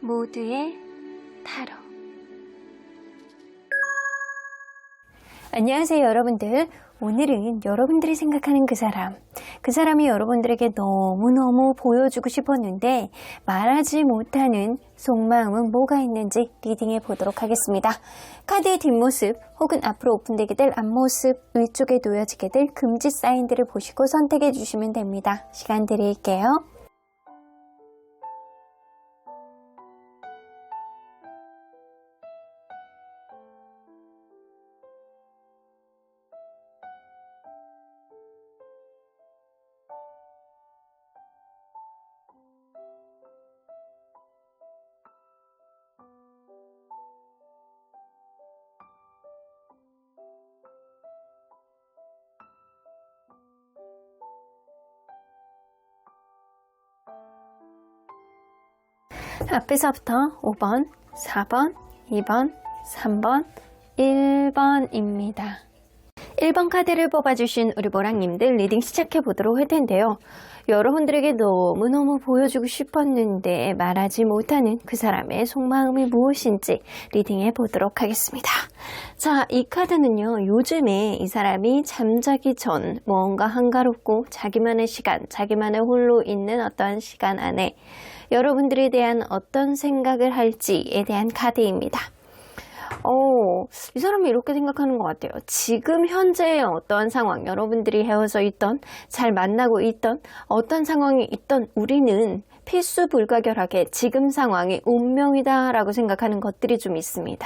모두의 타로. 안녕하세요 여러분들. 오늘은 여러분들이 생각하는 그 사람이 여러분들에게 너무너무 보여주고 싶었는데 말하지 못하는 속마음은 뭐가 있는지 리딩해 보도록 하겠습니다. 카드의 뒷모습 혹은 앞으로 오픈되게 될 앞모습, 위쪽에 놓여지게 될 금지 사인들을 보시고 선택해 주시면 됩니다. 시간 드릴게요. 앞에서부터 5번, 4번, 2번, 3번, 1번입니다. 1번 카드를 뽑아주신 우리 모랑님들 리딩 시작해 보도록 할 텐데요. 여러분들에게 너무너무 보여주고 싶었는데 말하지 못하는 그 사람의 속마음이 무엇인지 리딩해 보도록 하겠습니다. 자, 이 카드는요. 요즘에 이 사람이 잠자기 전 뭔가 한가롭고 자기만의 시간, 자기만의 홀로 있는 어떠한 시간 안에 여러분들에 대한 어떤 생각을 할지에 대한 카드입니다. 이 사람이 이렇게 생각하는 것 같아요. 지금 현재의 어떠한 상황, 여러분들이 헤어져 있던, 잘 만나고 있던, 어떤 상황이 있던 우리는 필수불가결하게 지금 상황이 운명이다 라고 생각하는 것들이 좀 있습니다.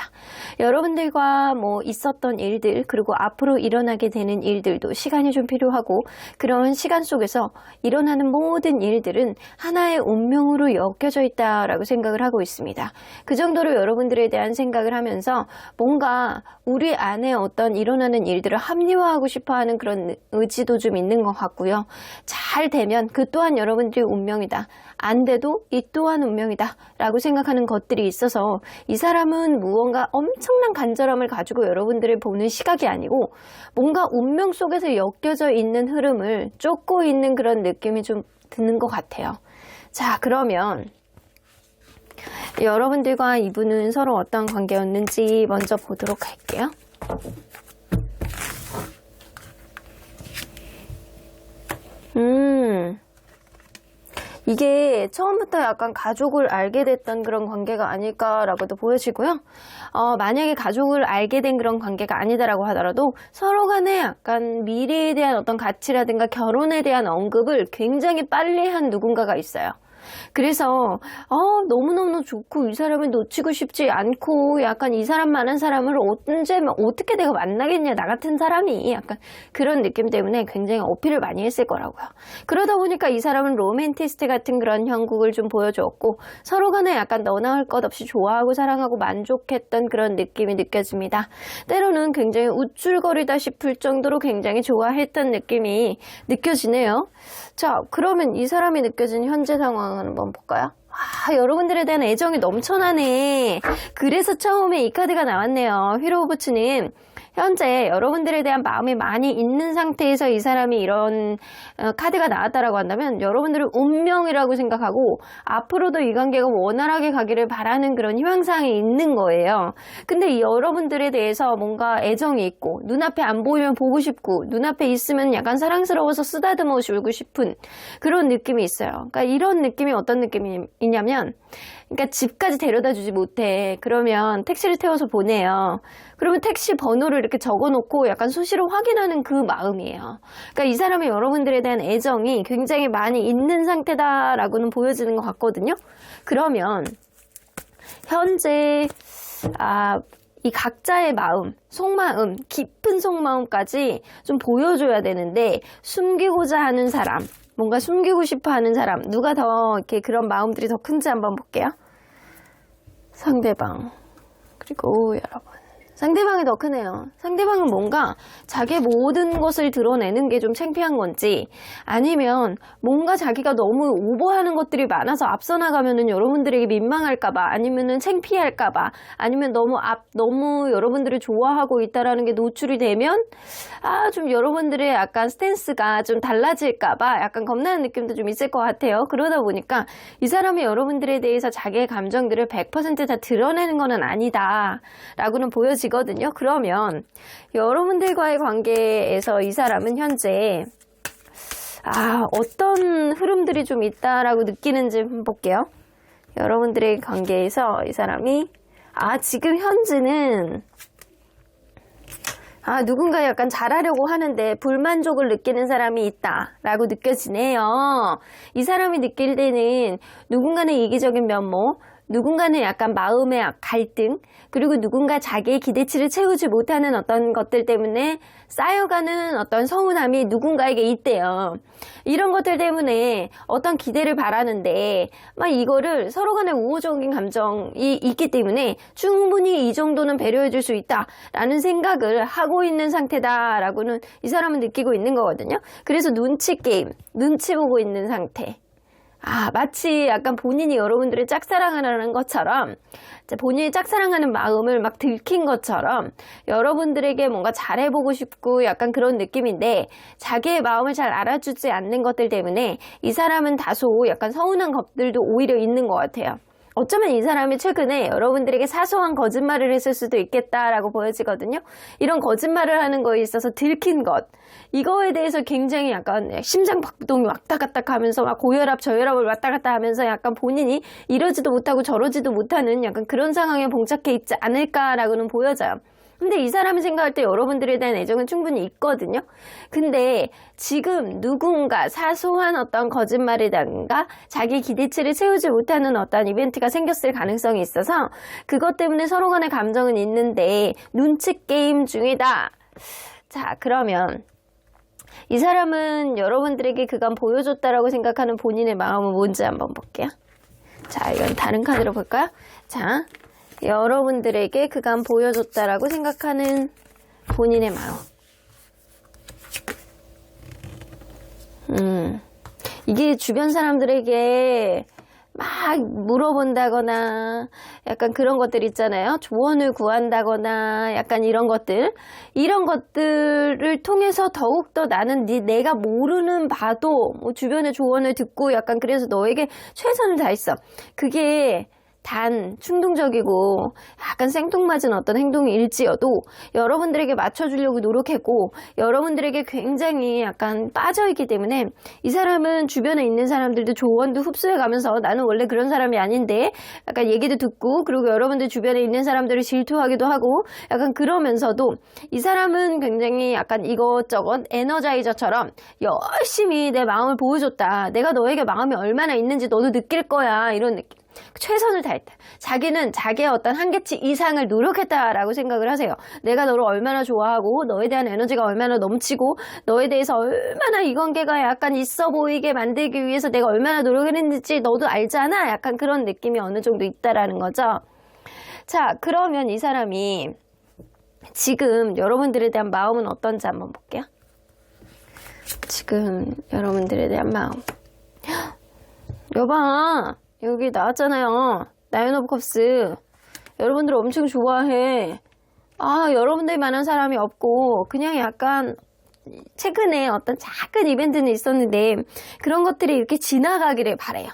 여러분들과 있었던 일들, 그리고 앞으로 일어나게 되는 일들도 시간이 좀 필요하고, 그런 시간 속에서 일어나는 모든 일들은 하나의 운명으로 엮여져 있다라고 생각을 하고 있습니다. 그 정도로 여러분들에 대한 생각을 하면서 뭔가 우리 안에 어떤 일어나는 일들을 합리화하고 싶어하는 그런 의지도 좀 있는 것 같고요. 잘 되면 그 또한 여러분들이 운명이다. 안 돼도 이 또한 운명이다 라고 생각하는 것들이 있어서 이 사람은 무언가 엄청난 간절함을 가지고 여러분들을 보는 시각이 아니고 뭔가 운명 속에서 엮여져 있는 흐름을 쫓고 있는 그런 느낌이 좀 드는 것 같아요. 자, 그러면 여러분들과 이분은 서로 어떤 관계였는지 먼저 보도록 할게요. 이게 처음부터 약간 가족을 알게 됐던 그런 관계가 아닐까라고도 보여지고요. 만약에 가족을 알게 된 그런 관계가 아니다라고 하더라도 서로 간에 약간 미래에 대한 어떤 가치라든가 결혼에 대한 언급을 굉장히 빨리 한 누군가가 있어요. 그래서 너무너무 좋고 이 사람을 놓치고 싶지 않고 약간 이 사람만한 사람을 어떻게 내가 만나겠냐, 나 같은 사람이 약간 그런 느낌 때문에 굉장히 어필을 많이 했을 거라고요. 그러다 보니까 이 사람은 로맨티스트 같은 그런 형국을 좀 보여주었고 서로 간에 약간 너나 할 것 없이 좋아하고 사랑하고 만족했던 그런 느낌이 느껴집니다. 때로는 굉장히 우쭐거리다 싶을 정도로 굉장히 좋아했던 느낌이 느껴지네요. 자, 그러면 이 사람이 느껴진 현재 상황 한번 볼까요? 여러분들에 대한 애정이 넘쳐나네. 그래서 처음에 이 카드가 나왔네요. 휘로 오브 추님. 현재 여러분들에 대한 마음이 많이 있는 상태에서 이 사람이 이런 카드가 나왔다라고 한다면 여러분들은 운명이라고 생각하고 앞으로도 이 관계가 원활하게 가기를 바라는 그런 희망사항이 있는 거예요. 근데 이 여러분들에 대해서 뭔가 애정이 있고 눈앞에 안 보이면 보고 싶고 눈앞에 있으면 약간 사랑스러워서 쓰다듬어 주고 싶은 그런 느낌이 있어요. 그러니까 이런 느낌이 어떤 느낌이냐면 그러니까 집까지 데려다 주지 못해. 그러면 택시를 태워서 보내요. 그러면 택시 번호를 이렇게 적어놓고 약간 수시로 확인하는 그 마음이에요. 그러니까 이 사람이 여러분들에 대한 애정이 굉장히 많이 있는 상태다라고는 보여지는 것 같거든요. 그러면 현재 이 각자의 마음, 속마음, 깊은 속마음까지 좀 보여줘야 되는데 숨기고자 하는 사람, 뭔가 숨기고 싶어 하는 사람, 누가 더 이렇게 그런 마음들이 더 큰지 한번 볼게요. 상대방, 그리고 여러분. 상대방이 더 크네요. 상대방은 뭔가 자기의 모든 것을 드러내는 게 좀 창피한 건지, 아니면 뭔가 자기가 너무 오버하는 것들이 많아서 앞서 나가면은 여러분들에게 민망할까봐, 아니면은 창피할까봐, 아니면 너무 여러분들을 좋아하고 있다라는 게 노출이 되면 좀 여러분들의 약간 스탠스가 좀 달라질까봐 약간 겁나는 느낌도 좀 있을 것 같아요. 그러다 보니까 이 사람이 여러분들에 대해서 자기의 감정들을 100% 다 드러내는 거는 아니다 라고는 보여지거든요. 그러면 여러분들과의 관계에서 이 사람은 현재 어떤 흐름들이 좀 있다라고 느끼는지 한번 볼게요. 여러분들의 관계에서 이 사람이 지금 현재는 누군가 약간 잘하려고 하는데 불만족을 느끼는 사람이 있다라고 느껴지네요. 이 사람이 느낄 때는 누군가는 이기적인 면모, 누군가는 약간 마음의 갈등, 그리고 누군가 자기의 기대치를 채우지 못하는 어떤 것들 때문에 쌓여가는 어떤 서운함이 누군가에게 있대요. 이런 것들 때문에 어떤 기대를 바라는데 이거를 서로 간에 우호적인 감정이 있기 때문에 충분히 이 정도는 배려해 줄 수 있다라는 생각을 하고 있는 상태다라고는 이 사람은 느끼고 있는 거거든요. 그래서 눈치 게임, 눈치 보고 있는 상태. 마치 약간 본인이 여러분들을 짝사랑하는 것처럼, 본인이 짝사랑하는 마음을 막 들킨 것처럼 여러분들에게 뭔가 잘해보고 싶고 약간 그런 느낌인데, 자기의 마음을 잘 알아주지 않는 것들 때문에 이 사람은 다소 약간 서운한 것들도 오히려 있는 것 같아요. 어쩌면 이 사람이 최근에 여러분들에게 사소한 거짓말을 했을 수도 있겠다라고 보여지거든요. 이런 거짓말을 하는 거에 있어서 들킨 것, 이거에 대해서 굉장히 약간 심장 박동이 왔다 갔다 하면서 막 고혈압 저혈압을 왔다 갔다 하면서 약간 본인이 이러지도 못하고 저러지도 못하는 약간 그런 상황에 봉착해 있지 않을까라고는 보여져요. 근데 이 사람이 생각할 때 여러분들에 대한 애정은 충분히 있거든요. 근데 지금 누군가 사소한 어떤 거짓말이라든가 자기 기대치를 채우지 못하는 어떤 이벤트가 생겼을 가능성이 있어서 그것 때문에 서로 간의 감정은 있는데 눈치 게임 중이다. 자, 그러면 이 사람은 여러분들에게 그간 보여줬다라고 생각하는 본인의 마음은 뭔지 한번 볼게요. 자, 이건 다른 카드로 볼까요? 자, 여러분들에게 그간 보여줬다라고 생각하는 본인의 마음. 이게 주변 사람들에게 막 물어본다거나 약간 그런 것들 있잖아요. 조언을 구한다거나 약간 이런 것들을 통해서 더욱더 나는 내가 모르는 바도 주변의 조언을 듣고 약간 그래서 너에게 최선을 다했어. 그게 단 충동적이고 약간 생뚱맞은 어떤 행동일지어도 여러분들에게 맞춰주려고 노력했고 여러분들에게 굉장히 약간 빠져있기 때문에 이 사람은 주변에 있는 사람들도 조언도 흡수해가면서 나는 원래 그런 사람이 아닌데 약간 얘기도 듣고, 그리고 여러분들 주변에 있는 사람들을 질투하기도 하고 약간 그러면서도 이 사람은 굉장히 약간 이것저것 에너자이저처럼 열심히 내 마음을 보여줬다. 내가 너에게 마음이 얼마나 있는지 너도 느낄 거야. 이런 느낌. 최선을 다했다. 자기는 자기의 어떤 한계치 이상을 노력했다라고 생각을 하세요. 내가 너를 얼마나 좋아하고 너에 대한 에너지가 얼마나 넘치고 너에 대해서 얼마나 이 관계가 약간 있어 보이게 만들기 위해서 내가 얼마나 노력을 했는지 너도 알잖아. 약간 그런 느낌이 어느 정도 있다라는 거죠. 자, 그러면 이 사람이 지금 여러분들에 대한 마음은 어떤지 한번 볼게요. 지금 여러분들에 대한 마음. 여봐, 여기 나왔잖아요. 나인 오브 컵스. 여러분들 엄청 좋아해. 여러분들만한 사람이 없고 그냥 약간 최근에 어떤 작은 이벤트는 있었는데 그런 것들이 이렇게 지나가기를 바래요.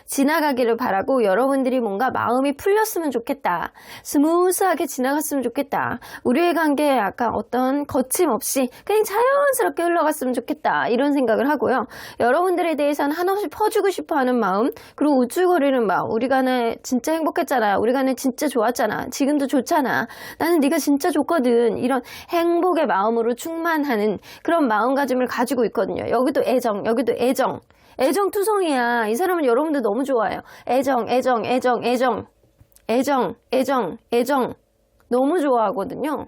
지나가기를 바라고 여러분들이 뭔가 마음이 풀렸으면 좋겠다. 스무스하게 지나갔으면 좋겠다. 우리의 관계에 약간 어떤 거침없이 그냥 자연스럽게 흘러갔으면 좋겠다. 이런 생각을 하고요. 여러분들에 대해서는 한없이 퍼주고 싶어하는 마음, 그리고 우쭐거리는 마음. 우리 간에 진짜 행복했잖아. 우리 간에 진짜 좋았잖아. 지금도 좋잖아. 나는 네가 진짜 좋거든. 이런 행복의 마음으로 충만하는 그런 마음가짐을 가지고 있거든요. 여기도 애정, 여기도 애정. 애정투성이야. 이 사람은 여러분들 너무 좋아해요. 애정. 너무 좋아하거든요.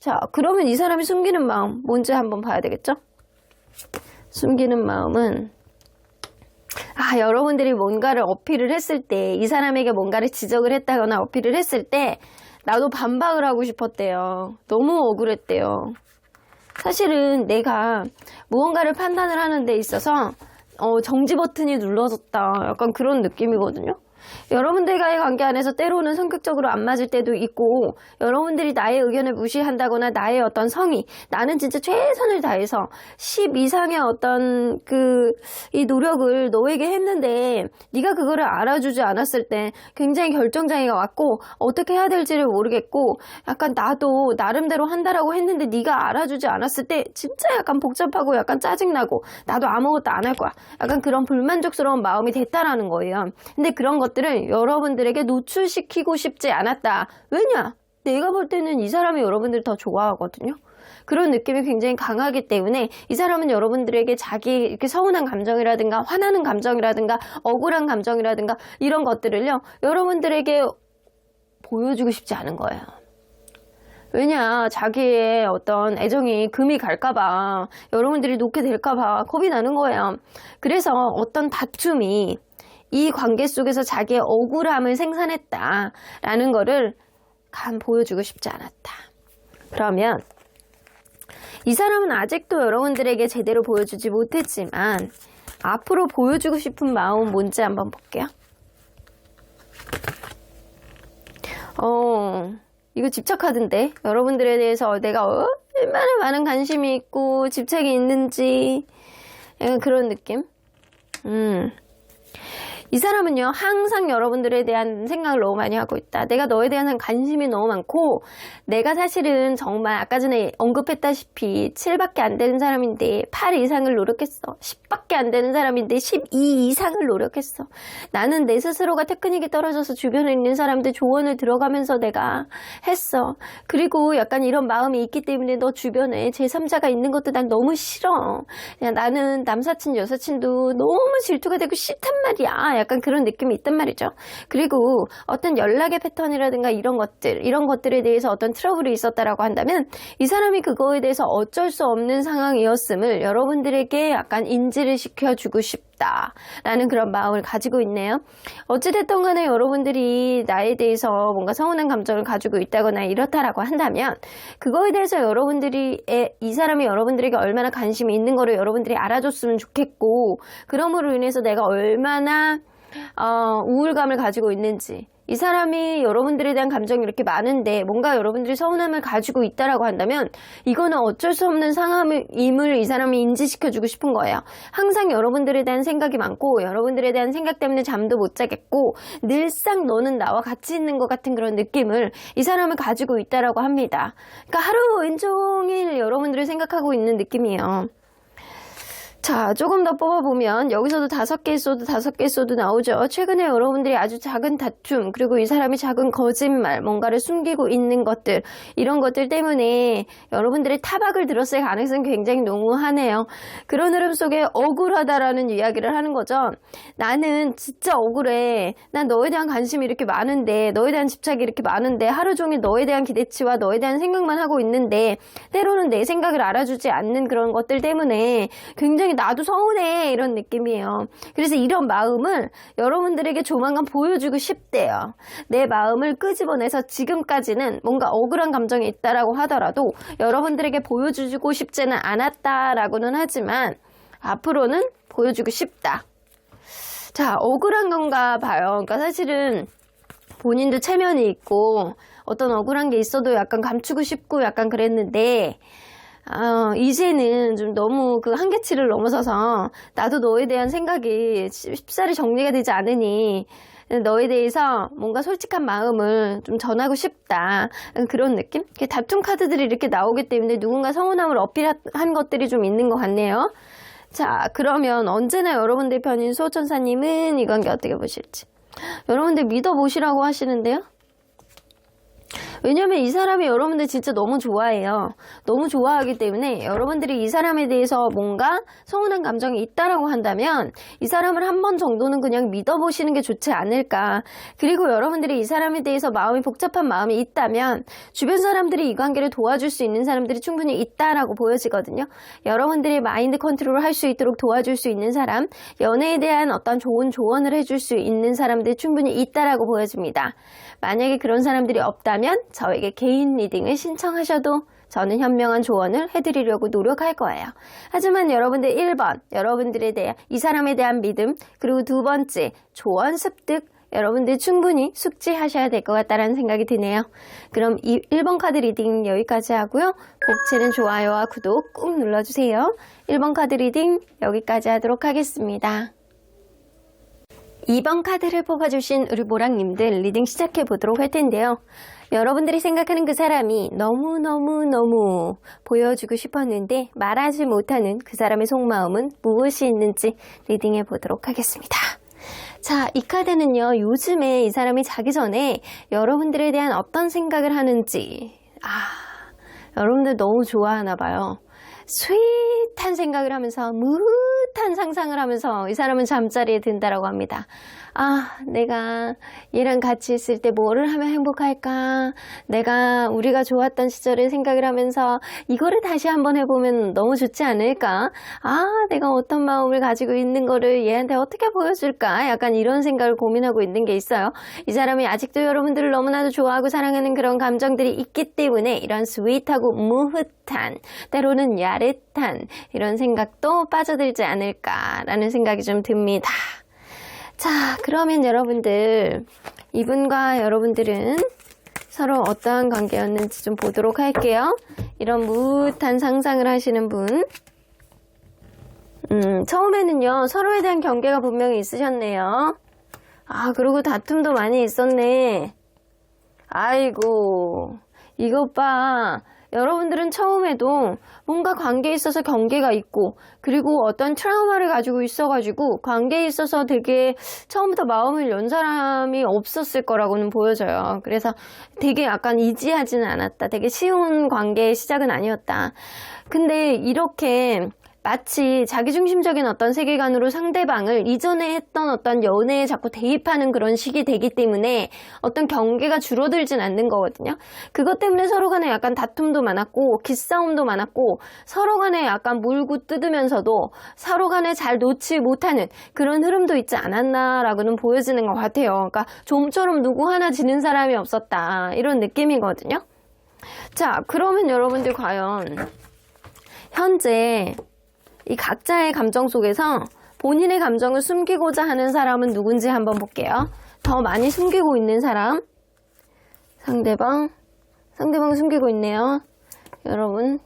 자, 그러면 이 사람이 숨기는 마음 뭔지 한번 봐야 되겠죠? 숨기는 마음은 여러분들이 뭔가를 어필을 했을 때, 이 사람에게 뭔가를 지적을 했다거나 어필을 했을 때 나도 반박을 하고 싶었대요. 너무 억울했대요. 사실은 내가 무언가를 판단을 하는 데 있어서 정지 버튼이 눌러졌다. 약간 그런 느낌이거든요. 여러분들과의 관계 안에서 때로는 성격적으로 안 맞을 때도 있고, 여러분들이 나의 의견을 무시한다거나 나의 어떤 성의, 나는 진짜 최선을 다해서 10 이상의 어떤 이 노력을 너에게 했는데 네가 그거를 알아주지 않았을 때 굉장히 결정장애가 왔고, 어떻게 해야 될지를 모르겠고, 약간 나도 나름대로 한다라고 했는데 네가 알아주지 않았을 때 진짜 약간 복잡하고 약간 짜증나고, 나도 아무것도 안 할 거야. 약간 그런 불만족스러운 마음이 됐다라는 거예요. 근데 그런 것들을 여러분들에게 노출시키고 싶지 않았다. 왜냐? 내가 볼 때는 이 사람이 여러분들을 더 좋아하거든요. 그런 느낌이 굉장히 강하기 때문에 이 사람은 여러분들에게 자기 이렇게 서운한 감정이라든가 화나는 감정이라든가 억울한 감정이라든가 이런 것들을요, 여러분들에게 보여주고 싶지 않은 거예요. 왜냐, 자기의 어떤 애정이 금이 갈까봐, 여러분들이 놓게 될까봐 겁이 나는 거예요. 그래서 어떤 다툼이 이 관계 속에서 자기의 억울함을 생산했다라는 거를 보여주고 싶지 않았다. 그러면 이 사람은 아직도 여러분들에게 제대로 보여주지 못했지만 앞으로 보여주고 싶은 마음은 뭔지 한번 볼게요. 이거 집착하던데, 여러분들에 대해서 내가 얼마나 많은 관심이 있고 집착이 있는지, 약간 그런 느낌. 이 사람은요, 항상 여러분들에 대한 생각을 너무 많이 하고 있다. 내가 너에 대한 관심이 너무 많고, 내가 사실은 정말 아까 전에 언급했다시피 7밖에 안 되는 사람인데 8 이상을 노력했어. 10밖에 안 되는 사람인데 12 이상을 노력했어. 나는 내 스스로가 테크닉이 떨어져서 주변에 있는 사람들 조언을 들어가면서 내가 했어. 그리고 약간 이런 마음이 있기 때문에 너 주변에 제3자가 있는 것도 난 너무 싫어. 그냥 나는 남사친 여사친도 너무 질투가 되고 싫단 말이야. 약간 그런 느낌이 있단 말이죠. 그리고 어떤 연락의 패턴이라든가 이런 것들에 대해서 어떤 트러블이 있었다라고 한다면 이 사람이 그거에 대해서 어쩔 수 없는 상황이었음을 여러분들에게 약간 인지를 시켜주고 싶다라는 그런 마음을 가지고 있네요. 어찌됐든 간에 여러분들이 나에 대해서 뭔가 서운한 감정을 가지고 있다거나 이렇다라고 한다면 그거에 대해서 이 사람이 여러분들에게 얼마나 관심이 있는 거를 여러분들이 알아줬으면 좋겠고, 그러므로 인해서 내가 얼마나 우울감을 가지고 있는지, 이 사람이 여러분들에 대한 감정이 이렇게 많은데 뭔가 여러분들이 서운함을 가지고 있다라고 한다면 이거는 어쩔 수 없는 상황임을 이 사람이 인지시켜주고 싶은 거예요. 항상 여러분들에 대한 생각이 많고 여러분들에 대한 생각 때문에 잠도 못 자겠고 늘상 너는 나와 같이 있는 것 같은 그런 느낌을 이 사람은 가지고 있다라고 합니다. 그러니까 하루 온종일 여러분들을 생각하고 있는 느낌이에요. 자, 조금 더 뽑아보면 여기서도 5개 써도 5개 써도 나오죠. 최근에 여러분들이 아주 작은 다툼, 그리고 이 사람이 작은 거짓말, 뭔가를 숨기고 있는 것들, 이런 것들 때문에 여러분들의 타박을 들었을 가능성이 굉장히 농후하네요. 그런 흐름 속에 억울하다라는 이야기를 하는 거죠. 나는 진짜 억울해. 난 너에 대한 관심이 이렇게 많은데, 너에 대한 집착이 이렇게 많은데, 하루 종일 너에 대한 기대치와 너에 대한 생각만 하고 있는데, 때로는 내 생각을 알아주지 않는 그런 것들 때문에 굉장히 나도 서운해, 이런 느낌이에요. 그래서 이런 마음을 여러분들에게 조만간 보여주고 싶대요. 내 마음을 끄집어내서 지금까지는 뭔가 억울한 감정이 있다라고 하더라도 여러분들에게 보여주고 싶지는 않았다라고는 하지만 앞으로는 보여주고 싶다. 자, 억울한 건가 봐요. 그러니까 사실은 본인도 체면이 있고 어떤 억울한 게 있어도 약간 감추고 싶고 약간 그랬는데 이제는 좀 너무 그 한계치를 넘어서서 나도 너에 대한 생각이 쉽사리 정리가 되지 않으니 너에 대해서 뭔가 솔직한 마음을 좀 전하고 싶다, 그런 느낌? 다툼 카드들이 이렇게 나오기 때문에 누군가 서운함을 어필한 것들이 좀 있는 것 같네요. 자, 그러면 언제나 여러분들 편인 수호천사님은 이 관계 어떻게 보실지. 여러분들 믿어보시라고 하시는데요. 왜냐면 이 사람이 여러분들 진짜 너무 좋아해요. 너무 좋아하기 때문에 여러분들이 이 사람에 대해서 뭔가 서운한 감정이 있다라고 한다면 이 사람을 한 번 정도는 그냥 믿어보시는 게 좋지 않을까. 그리고 여러분들이 이 사람에 대해서 마음이 복잡한 마음이 있다면 주변 사람들이 이 관계를 도와줄 수 있는 사람들이 충분히 있다라고 보여지거든요. 여러분들이 마인드 컨트롤을 할 수 있도록 도와줄 수 있는 사람, 연애에 대한 어떤 좋은 조언을 해줄 수 있는 사람들이 충분히 있다라고 보여집니다. 만약에 그런 사람들이 없다면 저에게 개인 리딩을 신청하셔도 저는 현명한 조언을 해드리려고 노력할 거예요. 하지만 여러분들 1번, 여러분들에 대한 이 사람에 대한 믿음, 그리고 두 번째, 조언 습득, 여러분들 충분히 숙지하셔야 될 것 같다는 생각이 드네요. 그럼 1번 카드 리딩 여기까지 하고요. 복채는 좋아요와 구독 꾹 눌러주세요. 1번 카드 리딩 여기까지 하도록 하겠습니다. 2번 카드를 뽑아주신 우리 모랑님들 리딩 시작해 보도록 할 텐데요. 여러분들이 생각하는 그 사람이 너무너무너무 보여주고 싶었는데 말하지 못하는 그 사람의 속마음은 무엇이 있는지 리딩해 보도록 하겠습니다. 자, 이 카드는요, 요즘에 이 사람이 자기 전에 여러분들에 대한 어떤 생각을 하는지, 여러분들 너무 좋아하나 봐요. 스윗한 생각을 하면서 무릇한 상상을 하면서 이 사람은 잠자리에 든다라고 합니다. 내가 얘랑 같이 있을 때 뭐를 하면 행복할까? 우리가 좋았던 시절을 생각을 하면서 이거를 다시 한번 해보면 너무 좋지 않을까? 내가 어떤 마음을 가지고 있는 거를 얘한테 어떻게 보여줄까? 약간 이런 생각을 고민하고 있는 게 있어요. 이 사람이 아직도 여러분들을 너무나도 좋아하고 사랑하는 그런 감정들이 있기 때문에 이런 스윗하고 무흐한, 때로는 야릇한 이런 생각도 빠져들지 않을까라는 생각이 좀 듭니다. 자, 그러면 여러분들, 이분과 여러분들은 서로 어떠한 관계였는지 좀 보도록 할게요. 이런 무릇한 상상을 하시는 분. 처음에는요, 서로에 대한 경계가 분명히 있으셨네요. 그리고 다툼도 많이 있었네. 아이고, 이것 봐. 여러분들은 처음에도 뭔가 관계에 있어서 경계가 있고, 그리고 어떤 트라우마를 가지고 있어가지고 관계에 있어서 되게 처음부터 마음을 연 사람이 없었을 거라고는 보여져요. 그래서 되게 약간 이지하지는 않았다. 되게 쉬운 관계의 시작은 아니었다. 근데 이렇게 마치 자기중심적인 어떤 세계관으로 상대방을 이전에 했던 어떤 연애에 자꾸 대입하는 그런 식이 되기 때문에 어떤 경계가 줄어들진 않는 거거든요. 그것 때문에 서로 간에 약간 다툼도 많았고 기싸움도 많았고 서로 간에 약간 물고 뜯으면서도 서로 간에 잘 놓지 못하는 그런 흐름도 있지 않았나라고는 보여지는 것 같아요. 그러니까 좀처럼 누구 하나 지는 사람이 없었다. 이런 느낌이거든요. 자, 그러면 여러분들 과연 현재 이 각자의 감정 속에서 본인의 감정을 숨기고자 하는 사람은 누군지 한번 볼게요. 더 많이 숨기고 있는 사람. 상대방 숨기고 있네요.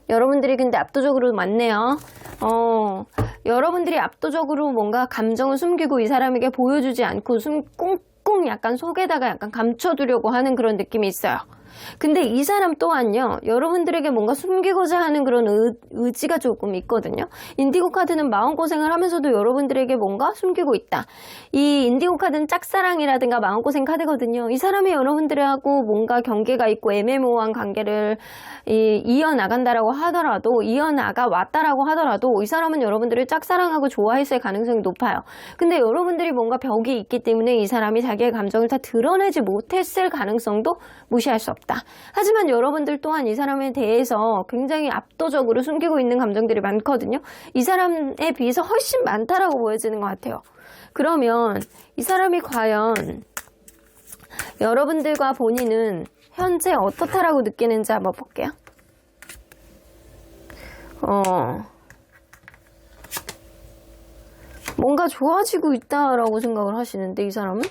여러분들이 근데 압도적으로 많네요. 여러분들이 압도적으로 뭔가 감정을 숨기고 이 사람에게 보여주지 않고 꽁꽁 약간 속에다가 약간 감춰두려고 하는 그런 느낌이 있어요. 근데 이 사람 또한요, 여러분들에게 뭔가 숨기고자 하는 그런 의지가 조금 있거든요. 인디고 카드는 마음고생을 하면서도 여러분들에게 뭔가 숨기고 있다. 이 인디고 카드는 짝사랑이라든가 마음고생 카드거든요. 이 사람이 여러분들하고 뭔가 경계가 있고 애매모호한 관계를 이어나간다라고 하더라도, 이어나가 왔다라고 하더라도 이 사람은 여러분들을 짝사랑하고 좋아했을 가능성이 높아요. 근데 여러분들이 뭔가 벽이 있기 때문에 이 사람이 자기의 감정을 다 드러내지 못했을 가능성도 무시할 수 없다. 하지만 여러분들 또한 이 사람에 대해서 굉장히 압도적으로 숨기고 있는 감정들이 많거든요. 이 사람에 비해서 훨씬 많다라고 보여지는 것 같아요. 그러면 이 사람이 과연 여러분들과 본인은 현재 어떻다라고 느끼는지 한번 볼게요. 뭔가 좋아지고 있다라고 생각을 하시는데 이 사람은?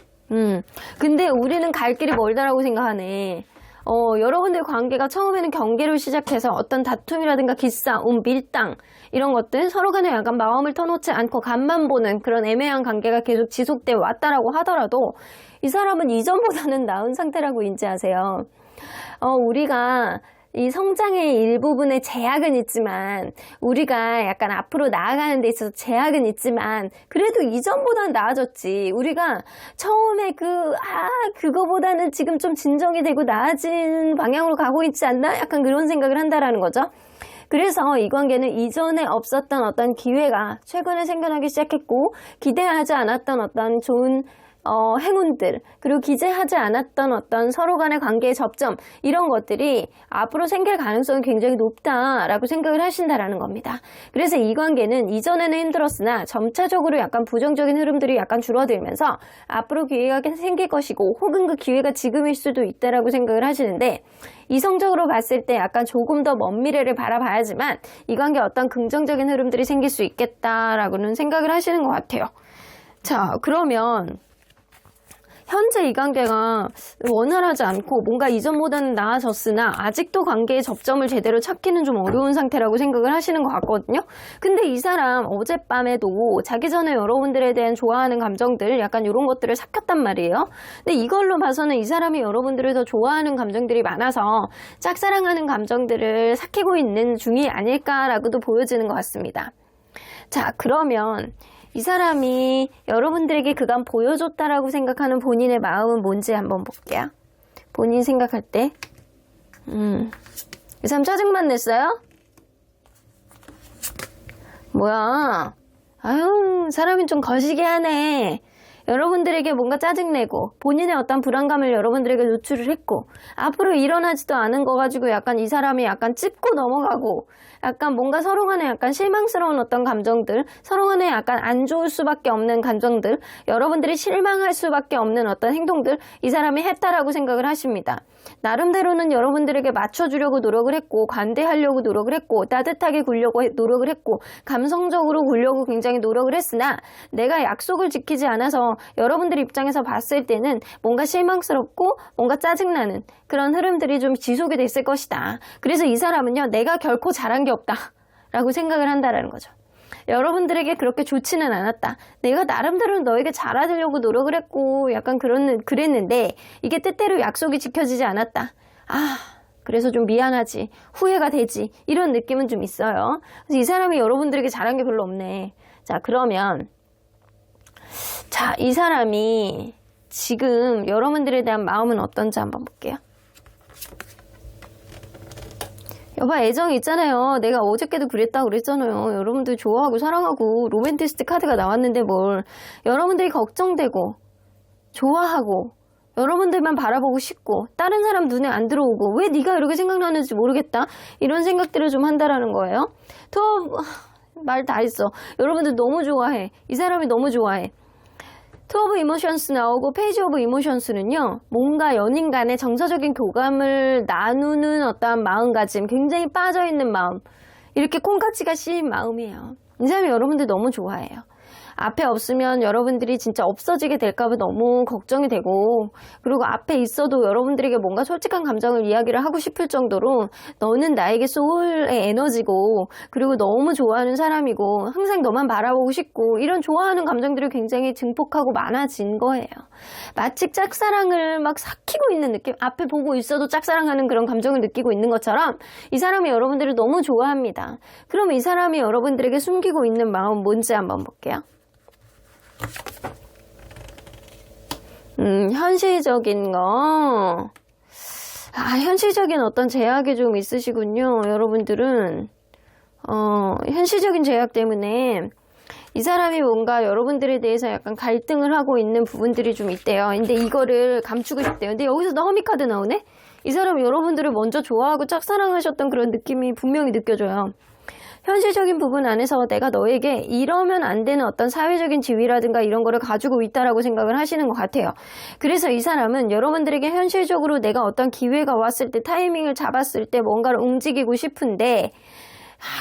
근데 우리는 갈 길이 멀다라고 생각하네. 여러분들 관계가 처음에는 경계를 시작해서 어떤 다툼이라든가 기싸움, 밀당 이런 것들 서로 간에 약간 마음을 터놓지 않고 간만 보는 그런 애매한 관계가 계속 지속돼 왔다라고 하더라도 이 사람은 이전보다는 나은 상태라고 인지하세요. 우리가 이 성장의 일부분에 제약은 있지만 우리가 약간 앞으로 나아가는 데 있어서 제약은 있지만 그래도 이전보다는 나아졌지. 우리가 처음에 그거보다는 지금 좀 진정이 되고 나아진 방향으로 가고 있지 않나? 약간 그런 생각을 한다라는 거죠. 그래서 이 관계는 이전에 없었던 어떤 기회가 최근에 생겨나기 시작했고 기대하지 않았던 어떤 좋은 행운들, 그리고 기재하지 않았던 어떤 서로 간의 관계의 접점, 이런 것들이 앞으로 생길 가능성이 굉장히 높다라고 생각을 하신다라는 겁니다. 그래서 이 관계는 이전에는 힘들었으나 점차적으로 약간 부정적인 흐름들이 약간 줄어들면서 앞으로 기회가 생길 것이고, 혹은 그 기회가 지금일 수도 있다라고 생각을 하시는데, 이성적으로 봤을 때 약간 조금 더 먼 미래를 바라봐야지만 이 관계에 어떤 긍정적인 흐름들이 생길 수 있겠다라고는 생각을 하시는 것 같아요. 자, 그러면 현재 이 관계가 원활하지 않고 뭔가 이전보다는 나아졌으나 아직도 관계의 접점을 제대로 찾기는 좀 어려운 상태라고 생각을 하시는 것 같거든요. 근데 이 사람 어젯밤에도 자기 전에 여러분들에 대한 좋아하는 감정들, 약간 이런 것들을 삭혔단 말이에요. 근데 이걸로 봐서는 이 사람이 여러분들을 더 좋아하는 감정들이 많아서 짝사랑하는 감정들을 삭히고 있는 중이 아닐까라고도 보여지는 것 같습니다. 자, 그러면 이 사람이 여러분들에게 그간 보여줬다라고 생각하는 본인의 마음은 뭔지 한번 볼게요. 본인 생각할 때 이 사람 짜증만 냈어요? 뭐야, 아유, 사람이 좀 거시기 하네. 여러분들에게 뭔가 짜증내고 본인의 어떤 불안감을 여러분들에게 노출을 했고, 앞으로 일어나지도 않은 거 가지고 약간 이 사람이 약간 찝고 넘어가고, 약간 뭔가 서로 간에 약간 실망스러운 어떤 감정들, 서로 간에 약간 안 좋을 수밖에 없는 감정들, 여러분들이 실망할 수밖에 없는 어떤 행동들, 이 사람이 했다라고 생각을 하십니다. 나름대로는 여러분들에게 맞춰주려고 노력을 했고, 관대하려고 노력을 했고, 따뜻하게 굴려고 노력을 했고, 감성적으로 굴려고 굉장히 노력을 했으나 내가 약속을 지키지 않아서 여러분들 입장에서 봤을 때는 뭔가 실망스럽고 뭔가 짜증나는 그런 흐름들이 좀 지속이 됐을 것이다. 그래서 이 사람은요, 내가 결코 잘한 게 없다 라고 생각을 한다라는 거죠. 여러분들에게 그렇게 좋지는 않았다. 내가 나름대로 너에게 잘하려고 노력을 했고 약간 그랬는데 이게 때때로 약속이 지켜지지 않았다. 그래서 좀 미안하지, 후회가 되지, 이런 느낌은 좀 있어요. 그래서 이 사람이 여러분들에게 잘한 게 별로 없네. 자, 그러면 이 사람이 지금 여러분들에 대한 마음은 어떤지 한번 볼게요. 여봐, 애정이 있잖아요. 내가 어저께도 그랬다고 그랬잖아요. 여러분들 좋아하고 사랑하고 로맨티스트 카드가 나왔는데 뭘. 여러분들이 걱정되고 좋아하고 여러분들만 바라보고 싶고 다른 사람 눈에 안 들어오고 왜 네가 이렇게 생각나는지 모르겠다, 이런 생각들을 좀 한다라는 거예요. 말 다 했어. 여러분들 너무 좋아해. 이 사람이 너무 좋아해. 투 오브 이모션스 나오고 페이지 오브 이모션스는요, 뭔가 연인 간의 정서적인 교감을 나누는 어떠한 마음가짐, 굉장히 빠져있는 마음, 이렇게 콩깍지가 씌인 마음이에요. 이 사람이 여러분들 너무 좋아해요. 앞에 없으면 여러분들이 진짜 없어지게 될까봐 너무 걱정이 되고, 그리고 앞에 있어도 여러분들에게 뭔가 솔직한 감정을 이야기를 하고 싶을 정도로 너는 나에게 소울의 에너지고, 그리고 너무 좋아하는 사람이고 항상 너만 바라보고 싶고, 이런 좋아하는 감정들이 굉장히 증폭하고 많아진 거예요. 마치 짝사랑을 막 삭히고 있는 느낌, 앞에 보고 있어도 짝사랑하는 그런 감정을 느끼고 있는 것처럼 이 사람이 여러분들을 너무 좋아합니다. 그럼 이 사람이 여러분들에게 숨기고 있는 마음 뭔지 한번 볼게요. 현실적인 거. 현실적인 어떤 제약이 좀 있으시군요. 여러분들은 현실적인 제약 때문에 이 사람이 뭔가 여러분들에 대해서 약간 갈등을 하고 있는 부분들이 좀 있대요. 근데 이거를 감추고 싶대요. 근데 여기서도 허미카드 나오네? 이 사람이 여러분들을 먼저 좋아하고 짝사랑하셨던 그런 느낌이 분명히 느껴져요. 현실적인 부분 안에서 내가 너에게 이러면 안 되는 어떤 사회적인 지위라든가 이런 거를 가지고 있다라고 생각을 하시는 것 같아요. 그래서 이 사람은 여러분들에게 현실적으로 내가 어떤 기회가 왔을 때, 타이밍을 잡았을 때 뭔가를 움직이고 싶은데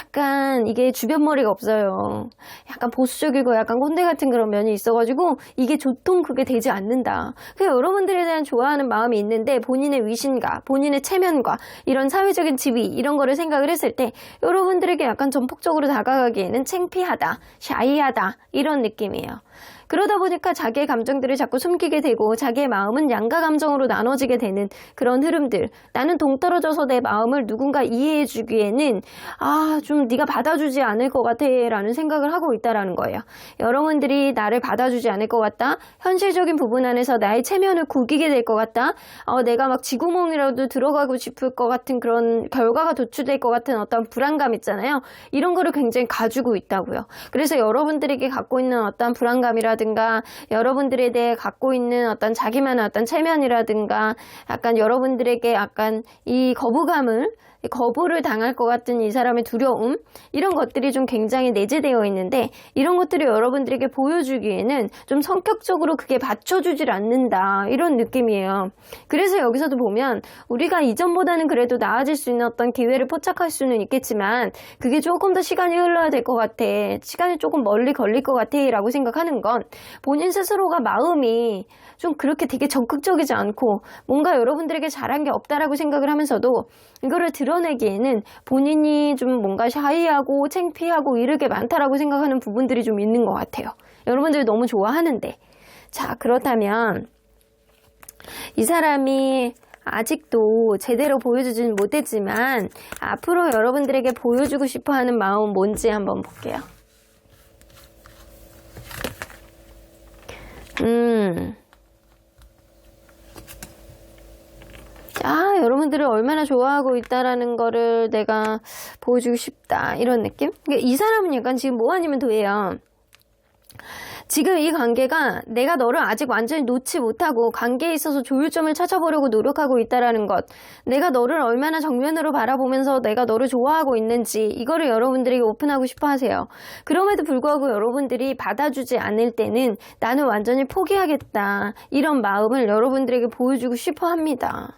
약간 이게 주변 머리가 없어요. 약간 보수적이고 약간 꼰대 같은 그런 면이 있어가지고 이게 조통 그게 되지 않는다. 그래서 여러분들에 대한 좋아하는 마음이 있는데 본인의 위신과 본인의 체면과 이런 사회적인 지위, 이런 거를 생각을 했을 때 여러분들에게 약간 전폭적으로 다가가기에는 창피하다, 샤이하다, 이런 느낌이에요. 그러다 보니까 자기의 감정들을 자꾸 숨기게 되고 자기의 마음은 양가 감정으로 나눠지게 되는 그런 흐름들. 나는 동떨어져서 내 마음을 누군가 이해해 주기에는 좀 네가 받아주지 않을 것 같아 라는 생각을 하고 있다라는 거예요. 여러분들이 나를 받아주지 않을 것 같다, 현실적인 부분 안에서 나의 체면을 구기게 될 것 같다, 내가 막 쥐구멍이라도 들어가고 싶을 것 같은 그런 결과가 도출될 것 같은 어떤 불안감 있잖아요. 이런 거를 굉장히 가지고 있다고요. 그래서 여러분들에게 갖고 있는 어떤 불안감이라 생각이라든가 여러분들에 대해 갖고 있는 어떤 자기만의 어떤 체면이라든가 약간 여러분들에게 약간 이 거부를 당할 것 같은 이 사람의 두려움, 이런 것들이 좀 굉장히 내재되어 있는데, 이런 것들을 여러분들에게 보여주기에는 좀 성격적으로 그게 받쳐주질 않는다, 이런 느낌이에요. 그래서 여기서도 보면 우리가 이전보다는 그래도 나아질 수 있는 어떤 기회를 포착할 수는 있겠지만 그게 조금 더 시간이 흘러야 될 것 같아, 시간이 조금 멀리 걸릴 것 같아 라고 생각하는 건 본인 스스로가 마음이 좀 그렇게 되게 적극적이지 않고 뭔가 여러분들에게 잘한 게 없다라고 생각을 하면서도 이거를 드러내기에는 본인이 좀 뭔가 샤이하고 창피하고 이럴 게 많다라고 생각하는 부분들이 좀 있는 것 같아요. 여러분들이 너무 좋아하는데. 자, 그렇다면 이 사람이 아직도 제대로 보여주지는 못했지만 앞으로 여러분들에게 보여주고 싶어하는 마음 뭔지 한번 볼게요. 여러분들을 얼마나 좋아하고 있다라는 거를 내가 보여주고 싶다, 이런 느낌? 그러니까 이 사람은 약간 지금 뭐 아니면 도예요. 지금 이 관계가 내가 너를 아직 완전히 놓지 못하고 관계에 있어서 조율점을 찾아보려고 노력하고 있다라는 것, 내가 너를 얼마나 정면으로 바라보면서 내가 너를 좋아하고 있는지 이거를 여러분들에게 오픈하고 싶어 하세요. 그럼에도 불구하고 여러분들이 받아주지 않을 때는 나는 완전히 포기하겠다, 이런 마음을 여러분들에게 보여주고 싶어 합니다.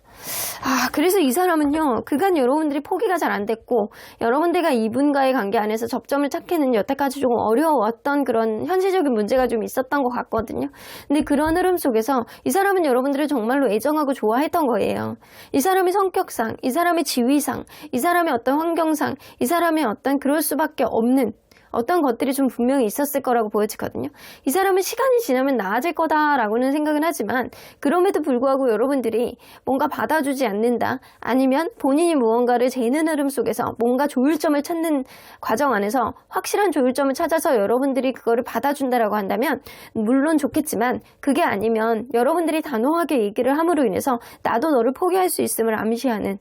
그래서 이 사람은요, 그간 여러분들이 포기가 잘 안 됐고 여러분들과 이분과의 관계 안에서 접점을 찾기는 여태까지 조금 어려웠던 그런 현실적인 문제가 좀 있었던 것 같거든요. 근데 그런 흐름 속에서 이 사람은 여러분들을 정말로 애정하고 좋아했던 거예요. 이 사람의 성격상, 이 사람의 지위상, 이 사람의 어떤 환경상, 이 사람의 어떤 그럴 수밖에 없는 어떤 것들이 좀 분명히 있었을 거라고 보여지거든요. 이 사람은 시간이 지나면 나아질 거다라고는 생각은 하지만 그럼에도 불구하고 여러분들이 뭔가 받아주지 않는다, 아니면 본인이 무언가를 재는 흐름 속에서 뭔가 조율점을 찾는 과정 안에서 확실한 조율점을 찾아서 여러분들이 그거를 받아준다라고 한다면 물론 좋겠지만, 그게 아니면 여러분들이 단호하게 얘기를 함으로 인해서 나도 너를 포기할 수 있음을 암시하는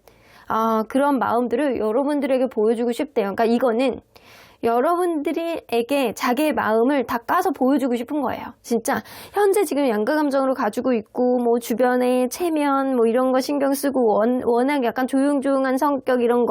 그런 마음들을 여러분들에게 보여주고 싶대요. 그러니까 이거는 여러분들에게 자기의 마음을 다 까서 보여주고 싶은 거예요. 진짜 현재 지금 양가 감정으로 가지고 있고 뭐 주변의 체면 뭐 이런 거 신경 쓰고 워낙 약간 조용조용한 성격 이런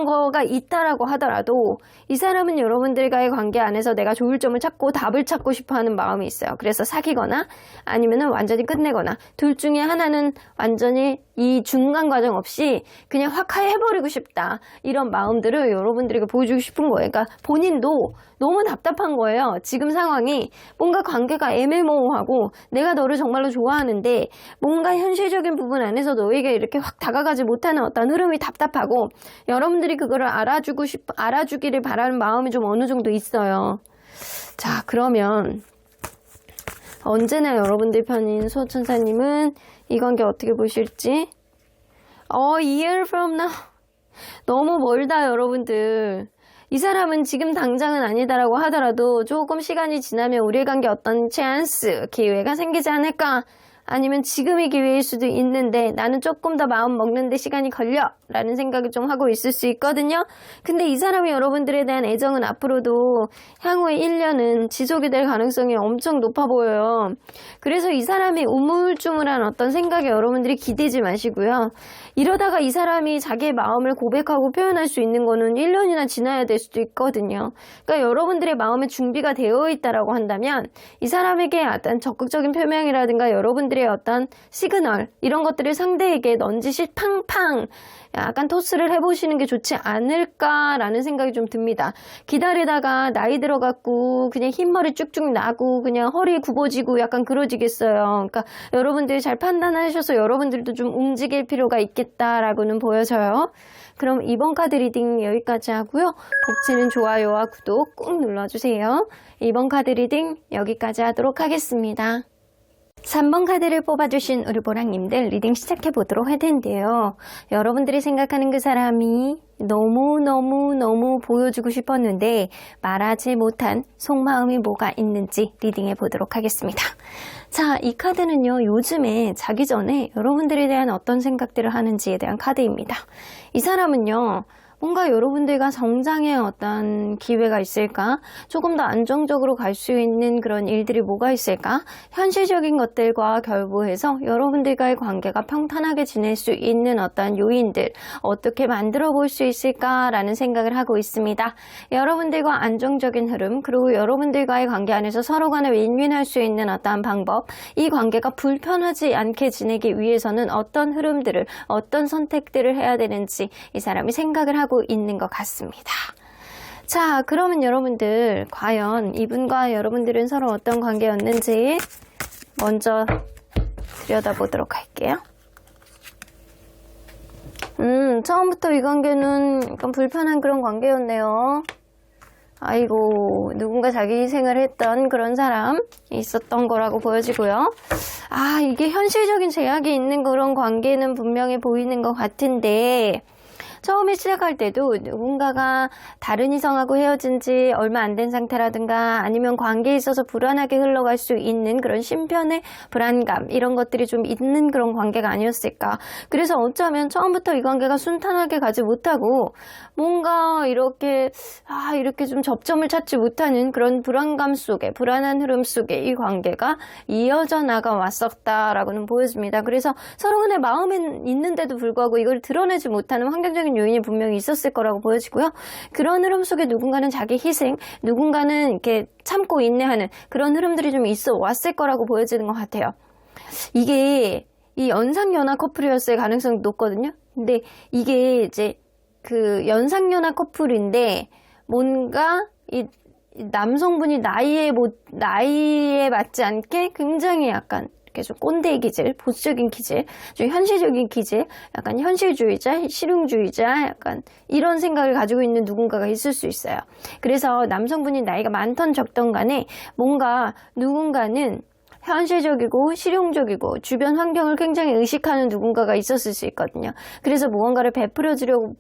거가 있다라고 하더라도 이 사람은 여러분들과의 관계 안에서 내가 조율점을 찾고 답을 찾고 싶어하는 마음이 있어요. 그래서 사귀거나 아니면은 완전히 끝내거나 둘 중에 하나는 완전히 이 중간 과정 없이 그냥 확 해버리고 싶다, 이런 마음들을 여러분들에게 보여주고 싶은 거예요. 그러니까 본인도 너무 답답한 거예요. 지금 상황이 뭔가 관계가 애매모호하고 내가 너를 정말로 좋아하는데 뭔가 현실적인 부분 안에서 너에게 이렇게 확 다가가지 못하는 어떤 흐름이 답답하고 여러분들이 그거를 알아주기를 바라는 마음이 좀 어느 정도 있어요. 자, 그러면 언제나 여러분들 편인 수호천사님은 이 관계 어떻게 보실지? A year from now. 너무 멀다, 여러분들. 이 사람은 지금 당장은 아니다라고 하더라도 조금 시간이 지나면 우리의 관계 어떤 기회가 생기지 않을까? 아니면 지금이 기회일 수도 있는데 나는 조금 더 마음 먹는데 시간이 걸려 라는 생각을 좀 하고 있을 수 있거든요. 근데 이 사람이 여러분들에 대한 애정은 앞으로도 향후의 1년은 지속이 될 가능성이 엄청 높아 보여요. 그래서 이 사람이 우물쭈물한 어떤 생각에 여러분들이 기대지 마시고요. 이러다가 이 사람이 자기의 마음을 고백하고 표현할 수 있는 거는 1년이나 지나야 될 수도 있거든요. 그러니까 여러분들의 마음의 준비가 되어 있다라고 한다면 이 사람에게 어떤 적극적인 표명이라든가 여러분들의 어떤 시그널 이런 것들을 상대에게 넌지시 팡팡 약간 토스를 해보시는 게 좋지 않을까라는 생각이 좀 듭니다. 기다리다가 나이 들어갖고 그냥 흰머리 쭉쭉 나고 그냥 허리 굽어지고 약간 그러지겠어요. 그러니까 여러분들이 잘 판단하셔서 여러분들도 좀 움직일 필요가 있겠다라고는 보여져요. 그럼 이번 카드 리딩 여기까지 하고요. 복치는 좋아요와 구독 꾹 눌러주세요. 이번 카드 리딩 여기까지 하도록 하겠습니다. 3번 카드를 뽑아주신 우리 보랑님들 리딩 시작해보도록 할 텐데요. 여러분들이 생각하는 그 사람이 너무 보여주고 싶었는데 말하지 못한 속마음이 뭐가 있는지 리딩해보도록 하겠습니다. 자, 이 카드는요, 요즘에 자기 전에 여러분들에 대한 어떤 생각들을 하는지에 대한 카드입니다. 이 사람은요, 뭔가 여러분들과 성장의 어떤 기회가 있을까? 조금 더 안정적으로 갈 수 있는 그런 일들이 뭐가 있을까? 현실적인 것들과 결부해서 여러분들과의 관계가 평탄하게 지낼 수 있는 어떤 요인들 어떻게 만들어 볼 수 있을까라는 생각을 하고 있습니다. 여러분들과 안정적인 흐름, 그리고 여러분들과의 관계 안에서 서로 간에 윈윈할 수 있는 어떠한 방법, 이 관계가 불편하지 않게 지내기 위해서는 어떤 흐름들을, 어떤 선택들을 해야 되는지 이 사람이 생각을 하고 있는 것 같습니다. 자, 그러면 여러분들 과연 이분과 여러분들은 서로 어떤 관계였는지 먼저 들여다보도록 할게요. 처음부터 이 관계는 약간 불편한 그런 관계였네요. 아이고, 누군가 자기 희생을 했던 그런 사람이 있었던 거라고 보여지고요. 아, 이게 현실적인 제약이 있는 그런 관계는 분명히 보이는 것 같은데, 처음에 시작할 때도 누군가가 다른 이성하고 헤어진 지 얼마 안 된 상태라든가 아니면 관계에 있어서 불안하게 흘러갈 수 있는 그런 신변의 불안감, 이런 것들이 좀 있는 그런 관계가 아니었을까. 그래서 어쩌면 처음부터 이 관계가 순탄하게 가지 못하고 뭔가 이렇게 좀 접점을 찾지 못하는 그런 불안감 속에, 불안한 흐름 속에 이 관계가 이어져 나가 왔었다라고는 보여집니다. 그래서 서로 간에 마음엔 있는데도 불구하고 이걸 드러내지 못하는 환경적인 요인이 분명히 있었을 거라고 보여지고요. 그런 흐름 속에 누군가는 자기 희생, 누군가는 이렇게 참고 인내하는 그런 흐름들이 좀 있어 왔을 거라고 보여지는 것 같아요. 이게 이 연상연하 커플이었을 가능성이 높거든요. 근데 이게 이제 그 연상연하 커플인데 뭔가 이 남성분이 나이에 맞지 않게 굉장히 약간 좀 꼰대 기질, 보수적인 기질, 좀 현실적인 기질, 약간 현실주의자, 실용주의자, 약간 이런 생각을 가지고 있는 누군가가 있을 수 있어요. 그래서 남성분이 나이가 많던 적던 간에 뭔가 누군가는 현실적이고 실용적이고 주변 환경을 굉장히 의식하는 누군가가 있었을 수 있거든요. 그래서 무언가를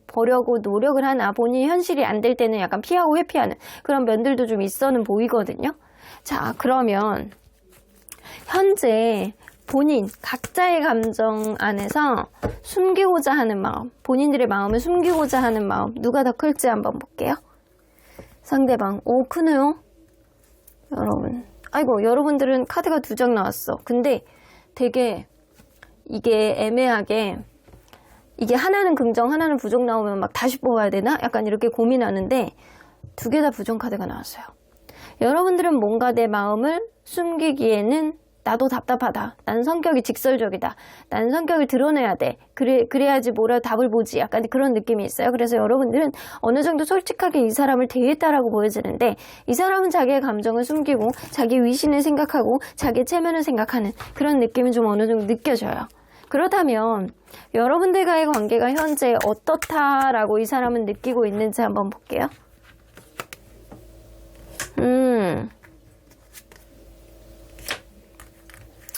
보려고 노력을 하나 본인이 현실이 안 될 때는 약간 피하고 회피하는 그런 면들도 좀 있어는 보이거든요. 자, 그러면 현재 본인 각자의 감정 안에서 숨기고자 하는 마음, 본인들의 마음을 숨기고자 하는 마음, 누가 더 클지 한번 볼게요. 상대방. 오, 크네요. 여러분. 아이고, 여러분들은 카드가 2장 나왔어. 근데 되게 이게 애매하게 이게 하나는 긍정, 하나는 부정 나오면 막 다시 뽑아야 되나? 약간 이렇게 고민하는데 2개 다 부정 카드가 나왔어요. 여러분들은 뭔가 내 마음을 숨기기에는 나도 답답하다. 난 성격이 직설적이다. 난 성격을 드러내야 돼. 그래야지 뭐라 답을 보지. 약간 그런 느낌이 있어요. 그래서 여러분들은 어느 정도 솔직하게 이 사람을 대했다라고 보여지는데 이 사람은 자기의 감정을 숨기고 자기 위신을 생각하고 자기의 체면을 생각하는 그런 느낌이 좀 어느 정도 느껴져요. 그렇다면 여러분들과의 관계가 현재 어떻다라고 이 사람은 느끼고 있는지 한번 볼게요.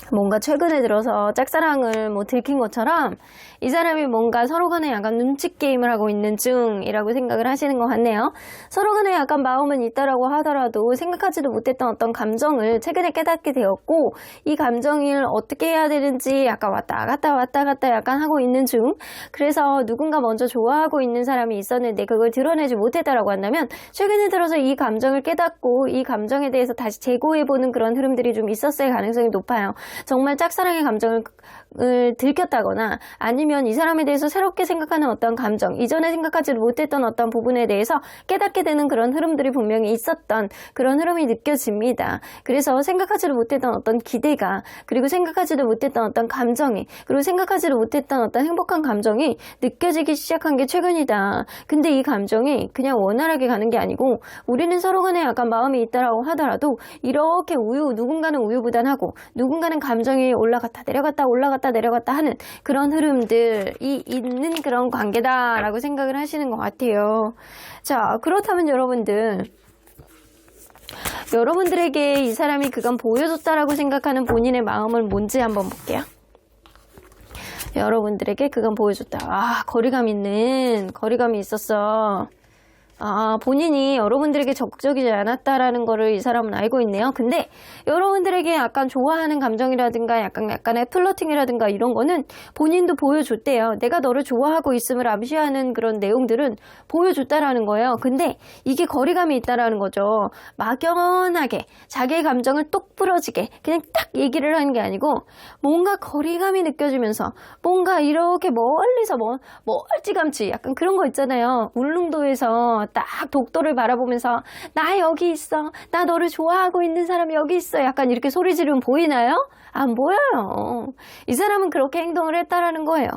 뭔가 최근에 들어서 짝사랑을 들킨 것처럼 이 사람이 뭔가 서로 간에 약간 눈치 게임을 하고 있는 중이라고 생각을 하시는 것 같네요. 서로 간에 약간 마음은 있다라고 하더라도 생각하지도 못했던 어떤 감정을 최근에 깨닫게 되었고 이 감정을 어떻게 해야 되는지 약간 왔다 갔다 약간 하고 있는 중. 그래서 누군가 먼저 좋아하고 있는 사람이 있었는데 그걸 드러내지 못했다라고 한다면 최근에 들어서 이 감정을 깨닫고 이 감정에 대해서 다시 재고해보는 그런 흐름들이 좀 있었을 가능성이 높아요. 정말 짝사랑의 감정을 들켰다거나 아니면 이 사람에 대해서 새롭게 생각하는 어떤 감정, 이전에 생각하지도 못했던 어떤 부분에 대해서 깨닫게 되는 그런 흐름들이 분명히 있었던 그런 흐름이 느껴집니다. 그래서 생각하지도 못했던 어떤 기대가, 그리고 생각하지도 못했던 어떤 감정이, 그리고 생각하지도 못했던 어떤 행복한 감정이 느껴지기 시작한 게 최근이다. 근데 이 감정이 그냥 원활하게 가는 게 아니고 우리는 서로 간에 약간 마음이 있다라고 하더라도 이렇게 누군가는 우유부단하고 누군가는 감정이 올라갔다 내려갔다 하는 그런 흐름들이 있는 그런 관계다라고 생각을 하시는 것 같아요. 자, 그렇다면 여러분들에게 이 사람이 그간 보여줬다라고 생각하는 본인의 마음을 뭔지 한번 볼게요. 여러분들에게 그간 보여줬다. 아, 거리감이 있었어. 본인이 여러분들에게 적극적이지 않았다라는 거를 이 사람은 알고 있네요. 근데 여러분들에게 약간 좋아하는 감정이라든가 약간의 플러팅이라든가 이런 거는 본인도 보여줬대요. 내가 너를 좋아하고 있음을 암시하는 그런 내용들은 보여줬다라는 거예요. 근데 이게 거리감이 있다라는 거죠. 막연하게 자기의 감정을 똑 부러지게 그냥 딱 얘기를 하는 게 아니고 뭔가 거리감이 느껴지면서 뭔가 이렇게 멀리서 멀찌감치 약간 그런 거 있잖아요. 울릉도에서 딱 독도를 바라보면서 나 여기 있어. 나 너를 좋아하고 있는 사람이 여기 있어. 약간 이렇게 소리 지르면 보이나요? 안 보여요. 이 사람은 그렇게 행동을 했다라는 거예요.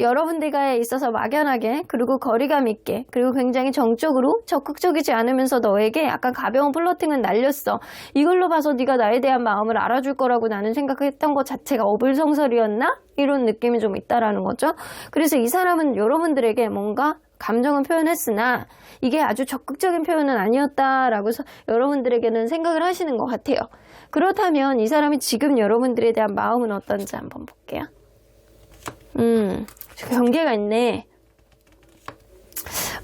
여러분들과 있어서 막연하게 그리고 거리감 있게 그리고 굉장히 정적으로 적극적이지 않으면서 너에게 약간 가벼운 플러팅은 날렸어. 이걸로 봐서 네가 나에 대한 마음을 알아줄 거라고 나는 생각했던 것 자체가 어불성설이었나? 이런 느낌이 좀 있다라는 거죠. 그래서 이 사람은 여러분들에게 뭔가 감정은 표현했으나 이게 아주 적극적인 표현은 아니었다라고 여러분들에게는 생각을 하시는 것 같아요. 그렇다면 이 사람이 지금 여러분들에 대한 마음은 어떤지 한번 볼게요. 경계가 있네.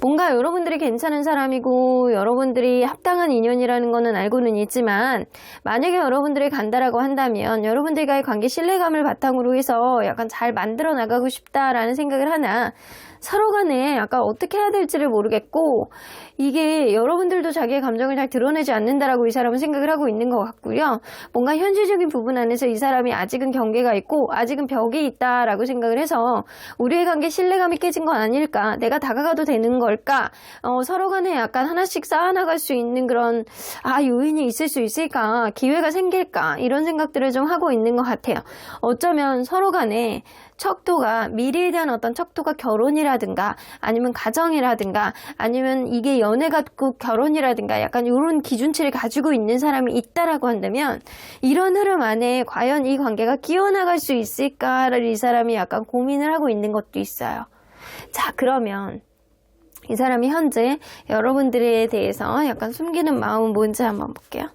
뭔가 여러분들이 괜찮은 사람이고 여러분들이 합당한 인연이라는 거는 알고는 있지만 만약에 여러분들이 간다라고 한다면 여러분들과의 관계 신뢰감을 바탕으로 해서 약간 잘 만들어 나가고 싶다라는 생각을 하나 서로 간에 약간 어떻게 해야 될지를 모르겠고 이게 여러분들도 자기의 감정을 잘 드러내지 않는다라고 이 사람은 생각을 하고 있는 것 같고요. 뭔가 현실적인 부분 안에서 이 사람이 아직은 경계가 있고 아직은 벽이 있다라고 생각을 해서 우리의 관계 신뢰감이 깨진 건 아닐까? 내가 다가가도 되는 걸까? 서로 간에 약간 하나씩 쌓아나갈 수 있는 그런 요인이 있을 수 있을까? 기회가 생길까? 이런 생각들을 좀 하고 있는 것 같아요. 어쩌면 서로 간에 척도가 미래에 대한 어떤 척도가 결혼이라든가 아니면 가정이라든가 아니면 이게 연애 같고 결혼이라든가 약간 이런 기준치를 가지고 있는 사람이 있다라고 한다면 이런 흐름 안에 과연 이 관계가 끼어나갈 수 있을까를 이 사람이 약간 고민을 하고 있는 것도 있어요. 자, 그러면 이 사람이 현재 여러분들에 대해서 약간 숨기는 마음은 뭔지 한번 볼게요.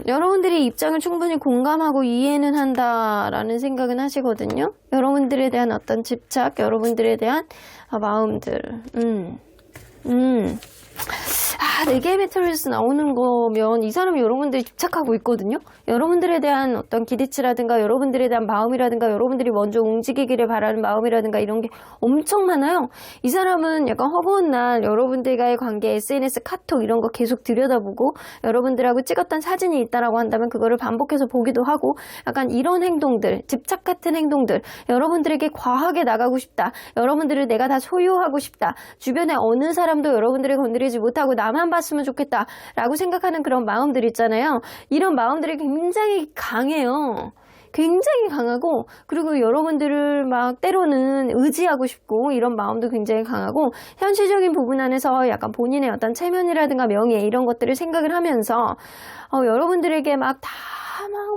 여러분들이 입장을 충분히 공감하고 이해는 한다라는 생각은 하시거든요. 여러분들에 대한 어떤 집착, 여러분들에 대한 마음들. 4개의 메테리얼스 나오는 거면 이 사람이 여러분들이 집착하고 있거든요. 여러분들에 대한 어떤 기대치라든가 여러분들에 대한 마음이라든가 여러분들이 먼저 움직이기를 바라는 마음이라든가 이런 게 엄청 많아요. 이 사람은 약간 허구한 날 여러분들과의 관계, SNS, 카톡 이런 거 계속 들여다보고 여러분들하고 찍었던 사진이 있다라고 한다면 그거를 반복해서 보기도 하고 약간 이런 행동들, 집착 같은 행동들, 여러분들에게 과하게 나가고 싶다. 여러분들을 내가 다 소유하고 싶다. 주변에 어느 사람도 여러분들을 건드리지 못하고 나만 봤으면 좋겠다 라고 생각하는 그런 마음들 있잖아요. 이런 마음들이 굉장히 강해요. 굉장히 강하고 그리고 여러분들을 막 때로는 의지하고 싶고 이런 마음도 굉장히 강하고 현실적인 부분 안에서 약간 본인의 어떤 체면이라든가 명예 이런 것들을 생각을 하면서 여러분들에게 막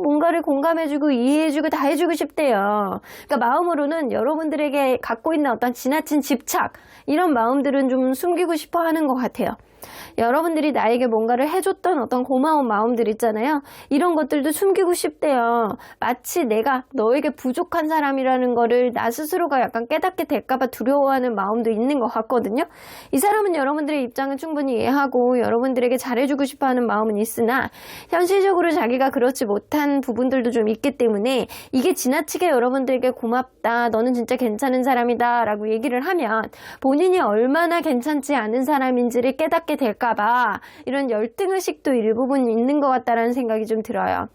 뭔가를 공감해주고 이해해주고 다 해주고 싶대요. 그러니까 마음으로는 여러분들에게 갖고 있는 어떤 지나친 집착 이런 마음들은 좀 숨기고 싶어 하는 것 같아요. 여러분들이 나에게 뭔가를 해줬던 어떤 고마운 마음들 있잖아요. 이런 것들도 숨기고 싶대요. 마치 내가 너에게 부족한 사람이라는 거를 나 스스로가 약간 깨닫게 될까봐 두려워하는 마음도 있는 것 같거든요. 이 사람은 여러분들의 입장을 충분히 이해하고 여러분들에게 잘해주고 싶어하는 마음은 있으나 현실적으로 자기가 그렇지 못한 부분들도 좀 있기 때문에 이게 지나치게 여러분들에게 고맙다, 너는 진짜 괜찮은 사람이다 라고 얘기를 하면 본인이 얼마나 괜찮지 않은 사람인지를 깨닫게 될까봐 이런 열등의식도 일부분 있는 것 같다라는 생각이 좀 들어요.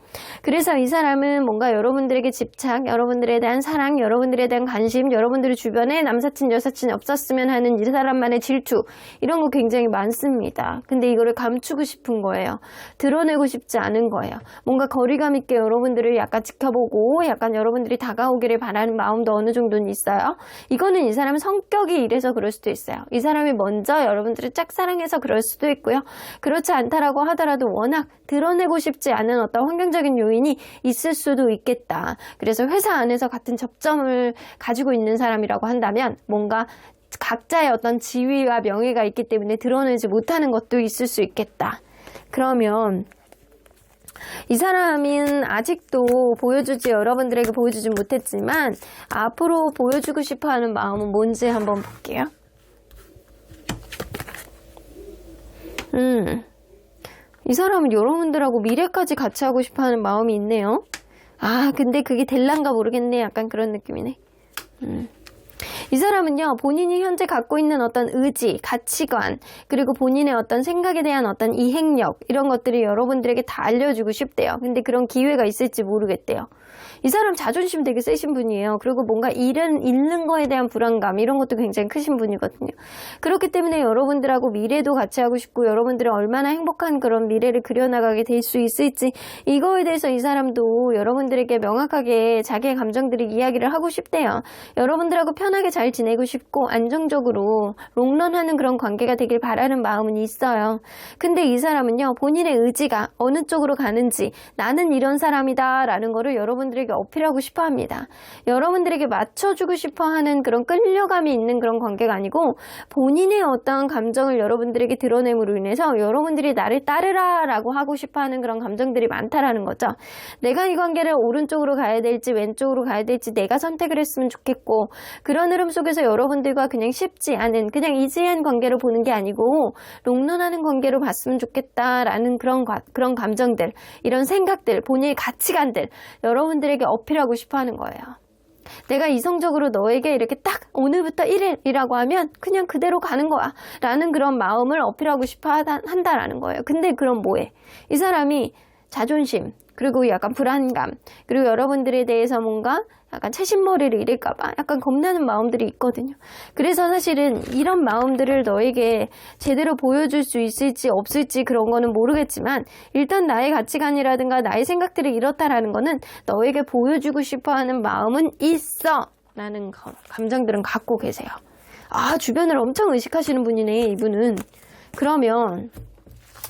그래서 이 사람은 뭔가 여러분들에게 집착, 여러분들에 대한 사랑, 여러분들에 대한 관심, 여러분들의 주변에 남사친, 여사친이 없었으면 하는 이 사람만의 질투 이런 거 굉장히 많습니다. 근데 이거를 감추고 싶은 거예요. 드러내고 싶지 않은 거예요. 뭔가 거리감 있게 여러분들을 약간 지켜보고 약간 여러분들이 다가오기를 바라는 마음도 어느 정도는 있어요. 이거는 이 사람의 성격이 이래서 그럴 수도 있어요. 이 사람이 먼저 여러분들을 짝사랑해서 그럴 수도 있고요. 그렇지 않다라고 하더라도 워낙 드러내고 싶지 않은 어떤 환경적인 요인이 있을 수도 있겠다. 그래서 회사 안에서 같은 접점을 가지고 있는 사람이라고 한다면 뭔가 각자의 어떤 지위와 명예가 있기 때문에 드러내지 못하는 것도 있을 수 있겠다. 그러면 이 사람은 아직도 여러분들에게 보여주지 못했지만 앞으로 보여주고 싶어하는 마음은 뭔지 한번 볼게요. 이 사람은 여러분들하고 미래까지 같이 하고 싶어하는 마음이 있네요. 아, 근데 그게 될란가 모르겠네. 약간 그런 느낌이네. 이 사람은요, 본인이 현재 갖고 있는 어떤 의지, 가치관, 그리고 본인의 어떤 생각에 대한 어떤 이행력, 이런 것들이 여러분들에게 다 알려주고 싶대요. 근데 그런 기회가 있을지 모르겠대요. 이 사람 자존심 되게 세신 분이에요. 그리고 뭔가 잃는 거에 대한 불안감, 이런 것도 굉장히 크신 분이거든요. 그렇기 때문에 여러분들하고 미래도 같이 하고 싶고, 여러분들이 얼마나 행복한 그런 미래를 그려나가게 될 수 있을지, 이거에 대해서 이 사람도 여러분들에게 명확하게 자기의 감정들을 이야기를 하고 싶대요. 여러분들하고 편하게 잘 지내고 싶고, 안정적으로 롱런하는 그런 관계가 되길 바라는 마음은 있어요. 근데 이 사람은요, 본인의 의지가 어느 쪽으로 가는지, 나는 이런 사람이다 라는 거를 여러분들에게 어필하고 싶어 합니다. 여러분들에게 맞춰주고 싶어 하는 그런 끌려감이 있는 그런 관계가 아니고, 본인의 어떠한 감정을 여러분들에게 드러냄으로 인해서 여러분들이 나를 따르라 라고 하고 싶어 하는 그런 감정들이 많다라는 거죠. 내가 이 관계를 오른쪽으로 가야 될지 왼쪽으로 가야 될지 내가 선택을 했으면 좋겠고, 그런 흐름 속에서 여러분들과 그냥 쉽지 않은, 그냥 이지한 관계로 보는 게 아니고 롱런하는 관계로 봤으면 좋겠다라는 그런 감정들, 이런 생각들, 본인의 가치관들 여러분들에게 어필하고 싶어 하는 거예요. 내가 이성적으로 너에게 이렇게 딱 오늘부터 1일이라고 하면 그냥 그대로 가는 거야 라는 그런 마음을 어필하고 싶어 한다라는 거예요. 근데 그럼 뭐해? 이 사람이 자존심, 그리고 약간 불안감, 그리고 여러분들에 대해서 뭔가 약간 채신머리를 잃을까봐 약간 겁나는 마음들이 있거든요. 그래서 사실은 이런 마음들을 너에게 제대로 보여줄 수 있을지 없을지 그런 거는 모르겠지만, 일단 나의 가치관이라든가 나의 생각들이 이렇다라는 거는 너에게 보여주고 싶어하는 마음은 있어 라는 감정들은 갖고 계세요. 아, 주변을 엄청 의식하시는 분이네 이분은. 그러면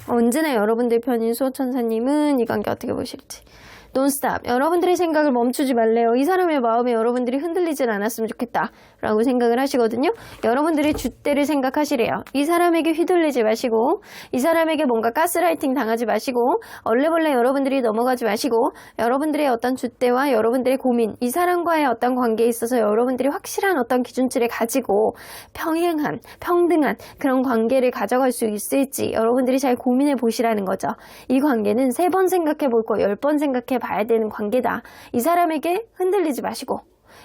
언제나 여러분들 편인 수호천사님은 이 관계 어떻게 보실지. Don't stop. 여러분들의 생각을 멈추지 말래요. 이 사람의 마음에 여러분들이 흔들리질 않았으면 좋겠다 라고 생각을 하시거든요. 여러분들의 줏대를 생각하시래요. 이 사람에게 휘둘리지 마시고, 이 사람에게 뭔가 가스라이팅 당하지 마시고, 얼레벌레 여러분들이 넘어가지 마시고, 여러분들의 어떤 줏대와 여러분들의 고민, 이 사람과의 어떤 관계에 있어서 여러분들이 확실한 어떤 기준치를 가지고 평행한, 평등한 그런 관계를 가져갈 수 있을지 여러분들이 잘 고민해 보시라는 거죠. 이 관계는 3번 생각해 볼 거 10번 생각해 봐야 되는 관계다. 이 사람에게 흔들리지 마시고,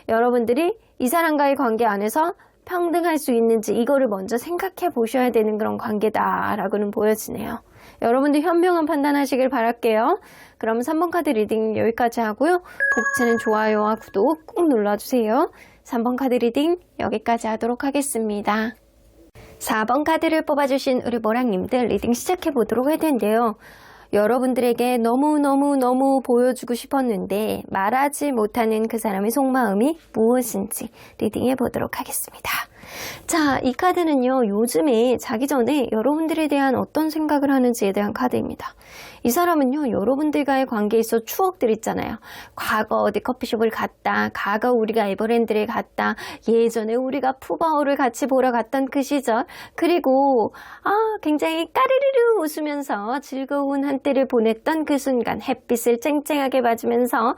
여러분들이 이 사람과의 관계 안에서 평등할 수 있는지 이거를 먼저 생각해 보셔야 되는 그런 관계다라고는 보여지네요. 여러분들 현명한 판단하시길 바랄게요. 그럼 3번 카드 리딩 여기까지 하고요. 복채는 좋아요와 구독 꼭 눌러주세요. 3번 카드 리딩 여기까지 하도록 하겠습니다. 4번 카드를 뽑아주신 우리 모랑님들 리딩 시작해 보도록 할 텐데요. 여러분들에게 너무 보여주고 싶었는데 말하지 못하는 그 사람의 속마음이 무엇인지 리딩해 보도록 하겠습니다. 자, 이 카드는요, 요즘에 자기 전에 여러분들에 대한 어떤 생각을 하는지에 대한 카드입니다. 이 사람은요, 여러분들과의 관계에 있어 추억들 있잖아요. 과거 어디 커피숍을 갔다, 과거 우리가 에버랜드를 갔다, 예전에 우리가 푸바오를 같이 보러 갔던 그 시절, 그리고 굉장히 까르르르 웃으면서 즐거운 한때를 보냈던 그 순간, 햇빛을 쨍쨍하게 맞으면서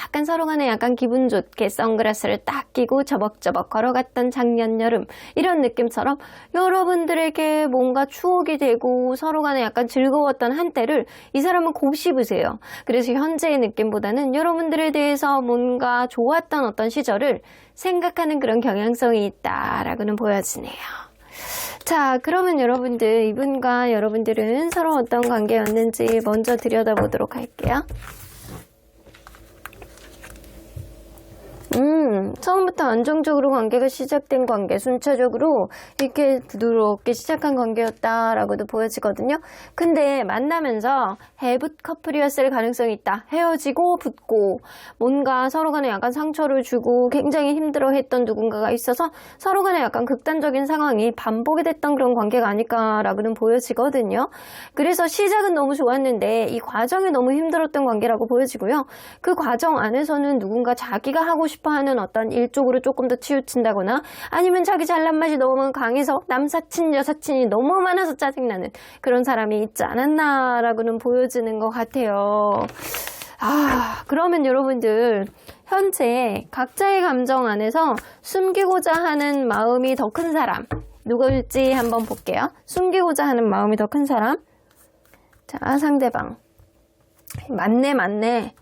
약간 서로 간에 약간 기분 좋게 선글라스를 딱 끼고 저벅저벅 걸어갔던 작년 여름, 이런 느낌처럼 여러분들에게 뭔가 추억이 되고 서로 간에 약간 즐거웠던 한때를 이 사람은 곱씹으세요. 그래서 현재의 느낌보다는 여러분들에 대해서 뭔가 좋았던 어떤 시절을 생각하는 그런 경향성이 있다라고는 보여지네요. 자, 그러면 여러분들, 이분과 여러분들은 서로 어떤 관계였는지 먼저 들여다보도록 할게요. 처음부터 안정적으로 관계가 시작된 관계, 순차적으로 이렇게 부드럽게 시작한 관계였다라고도 보여지거든요. 근데 만나면서 해붓 커플이었을 가능성이 있다. 헤어지고 붙고 뭔가 서로 간에 약간 상처를 주고 굉장히 힘들어했던 누군가가 있어서 서로 간에 약간 극단적인 상황이 반복이 됐던 그런 관계가 아닐까라고는 보여지거든요. 그래서 시작은 너무 좋았는데 이 과정이 너무 힘들었던 관계라고 보여지고요. 그 과정 안에서는 누군가 자기가 하고 싶은 싶어 하는 어떤 일 쪽으로 조금 더 치우친다거나 아니면 자기 잘난 맛이 너무 강해서 남사친, 여사친이 너무 많아서 짜증나는 그런 사람이 있지 않았나라고는 보여지는 것 같아요. 그러면 여러분들 현재 각자의 감정 안에서 숨기고자 하는 마음이 더 큰 사람 누구일지 한번 볼게요. 숨기고자 하는 마음이 더 큰 사람. 자, 상대방. 맞네.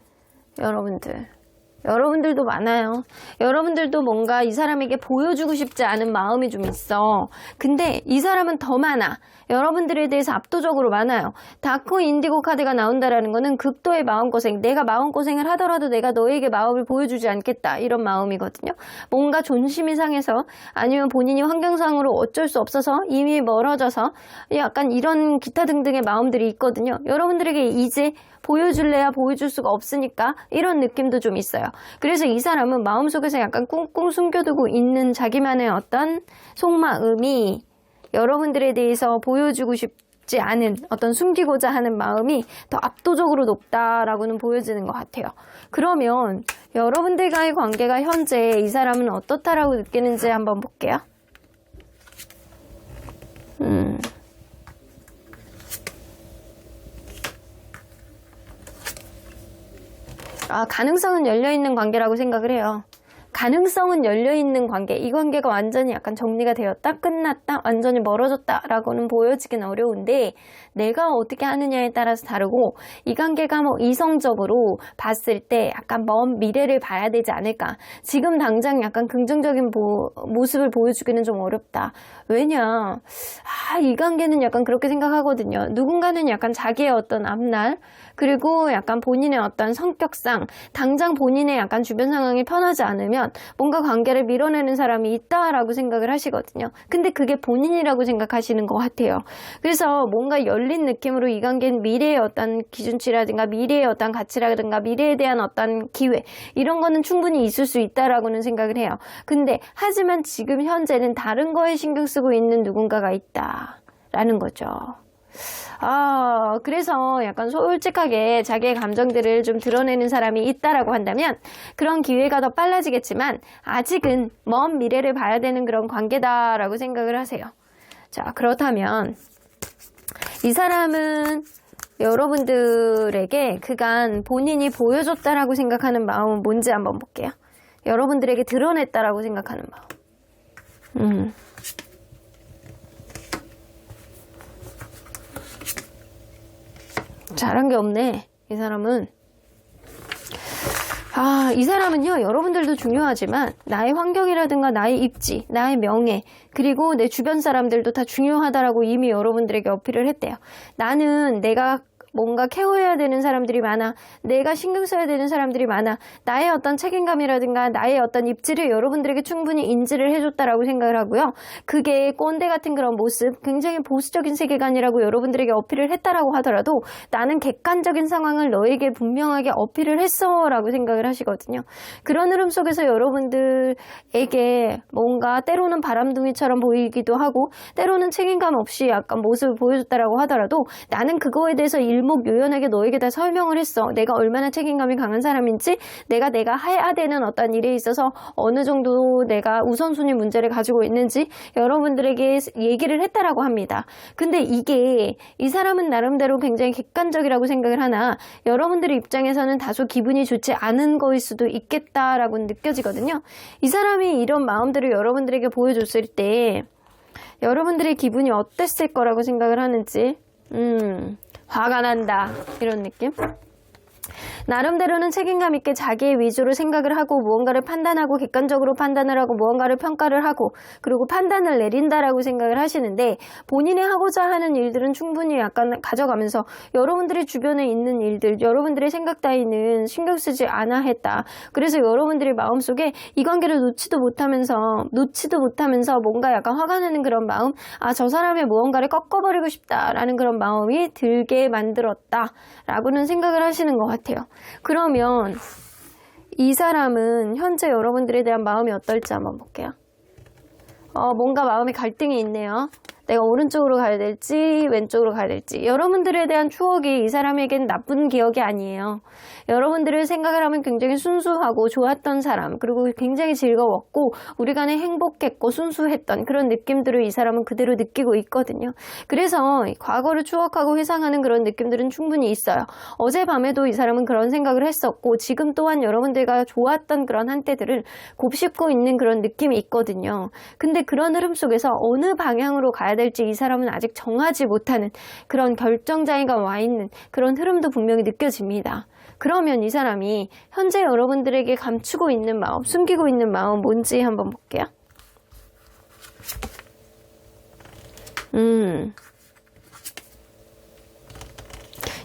여러분들도 많아요. 여러분들도 뭔가 이 사람에게 보여주고 싶지 않은 마음이 좀 있어. 근데 이 사람은 더 많아. 여러분들에 대해서 압도적으로 많아요. 다크 인디고 카드가 나온다라는 거는 극도의 마음고생. 내가 마음고생을 하더라도 내가 너에게 마음을 보여주지 않겠다. 이런 마음이거든요. 뭔가 존심이 상해서 아니면 본인이 환경상으로 어쩔 수 없어서 이미 멀어져서 약간 이런 기타 등등의 마음들이 있거든요. 여러분들에게 이제 보여줄래야 보여줄 수가 없으니까 이런 느낌도 좀 있어요. 그래서 이 사람은 마음속에서 약간 꽁꽁 숨겨두고 있는 자기만의 어떤 속마음이 여러분들에 대해서 보여주고 싶지 않은 어떤 숨기고자 하는 마음이 더 압도적으로 높다라고는 보여지는 것 같아요. 그러면 여러분들과의 관계가 현재 이 사람은 어떻다라고 느끼는지 한번 볼게요. 가능성은 열려있는 관계라고 생각을 해요. 가능성은 열려있는 관계. 이 관계가 완전히 약간 정리가 되었다, 끝났다, 완전히 멀어졌다 라고는 보여지긴 어려운데 내가 어떻게 하느냐에 따라서 다르고 이 관계가 뭐 이성적으로 봤을 때 약간 먼 미래를 봐야 되지 않을까. 지금 당장 약간 긍정적인 모습을 보여주기는 좀 어렵다. 왜냐? 이 관계는 약간 그렇게 생각하거든요. 누군가는 약간 자기의 어떤 앞날 그리고 약간 본인의 어떤 성격상 당장 본인의 약간 주변 상황이 편하지 않으면 뭔가 관계를 밀어내는 사람이 있다라고 생각을 하시거든요. 근데 그게 본인이라고 생각하시는 것 같아요. 그래서 뭔가 열린 느낌으로 이 관계는 미래의 어떤 기준치라든가 미래의 어떤 가치라든가 미래에 대한 어떤 기회 이런 거는 충분히 있을 수 있다라고는 생각을 해요. 근데 하지만 지금 현재는 다른 거에 신경 쓰고 있는 누군가가 있다라는 거죠. 그래서 약간 솔직하게 자기의 감정들을 좀 드러내는 사람이 있다라고 한다면 그런 기회가 더 빨라지겠지만 아직은 먼 미래를 봐야 되는 그런 관계다라고 생각을 하세요. 자, 그렇다면 이 사람은 여러분들에게 그간 본인이 보여줬다라고 생각하는 마음은 뭔지 한번 볼게요. 여러분들에게 드러냈다라고 생각하는 마음. 잘한 게 없네. 이 사람은. 이 사람은요, 여러분들도 중요하지만 나의 환경이라든가 나의 입지, 나의 명예, 그리고 내 주변 사람들도 다 중요하다라고 이미 여러분들에게 어필을 했대요. 나는 내가 뭔가 케어해야 되는 사람들이 많아. 내가 신경 써야 되는 사람들이 많아. 나의 어떤 책임감이라든가 나의 어떤 입지를 여러분들에게 충분히 인지를 해줬다라고 생각을 하고요. 그게 꼰대 같은 그런 모습, 굉장히 보수적인 세계관이라고 여러분들에게 어필을 했다라고 하더라도 나는 객관적인 상황을 너에게 분명하게 어필을 했어 라고 생각을 하시거든요. 그런 흐름 속에서 여러분들에게 뭔가 때로는 바람둥이처럼 보이기도 하고 때로는 책임감 없이 약간 모습을 보여줬다라고 하더라도 나는 그거에 대해서 일목요연하게 너에게 다 설명을 했어. 내가 얼마나 책임감이 강한 사람인지 내가 해야 되는 어떤 일에 있어서 어느 정도 내가 우선순위 문제를 가지고 있는지 여러분들에게 얘기를 했다라고 합니다. 근데 이게 이 사람은 나름대로 굉장히 객관적이라고 생각을 하나 여러분들의 입장에서는 다소 기분이 좋지 않은 거일 수도 있겠다라고 느껴지거든요. 이 사람이 이런 마음들을 여러분들에게 보여줬을 때 여러분들의 기분이 어땠을 거라고 생각을 하는지 화가 난다 이런 느낌? 나름대로는 책임감 있게 자기의 위주로 생각을 하고 무언가를 판단하고 객관적으로 판단을 하고 무언가를 평가를 하고 그리고 판단을 내린다라고 생각을 하시는데 본인이 하고자 하는 일들은 충분히 약간 가져가면서 여러분들의 주변에 있는 일들, 여러분들의 생각 따위는 신경 쓰지 않아 했다. 그래서 여러분들의 마음속에 이 관계를 놓지도 못하면서 뭔가 약간 화가 나는 그런 마음, 저 사람의 무언가를 꺾어버리고 싶다라는 그런 마음이 들게 만들었다라고는 생각을 하시는 것 같아요. 그러면 이 사람은 현재 여러분들에 대한 마음이 어떨지 한번 볼게요. 뭔가 마음에 갈등이 있네요. 내가 오른쪽으로 가야 될지 왼쪽으로 가야 될지. 여러분들에 대한 추억이 이 사람에겐 나쁜 기억이 아니에요. 여러분들을 생각을 하면 굉장히 순수하고 좋았던 사람, 그리고 굉장히 즐거웠고 우리 간에 행복했고 순수했던 그런 느낌들을 이 사람은 그대로 느끼고 있거든요. 그래서 과거를 추억하고 회상하는 그런 느낌들은 충분히 있어요. 어젯밤에도 이 사람은 그런 생각을 했었고 지금 또한 여러분들과 좋았던 그런 한때들을 곱씹고 있는 그런 느낌이 있거든요. 근데 그런 흐름 속에서 어느 방향으로 가야 될지 이 사람은 아직 정하지 못하는 그런 결정장애가 와 있는 그런 흐름도 분명히 느껴집니다. 그러면 이 사람이 현재 여러분들에게 감추고 있는 마음, 숨기고 있는 마음 뭔지 한번 볼게요.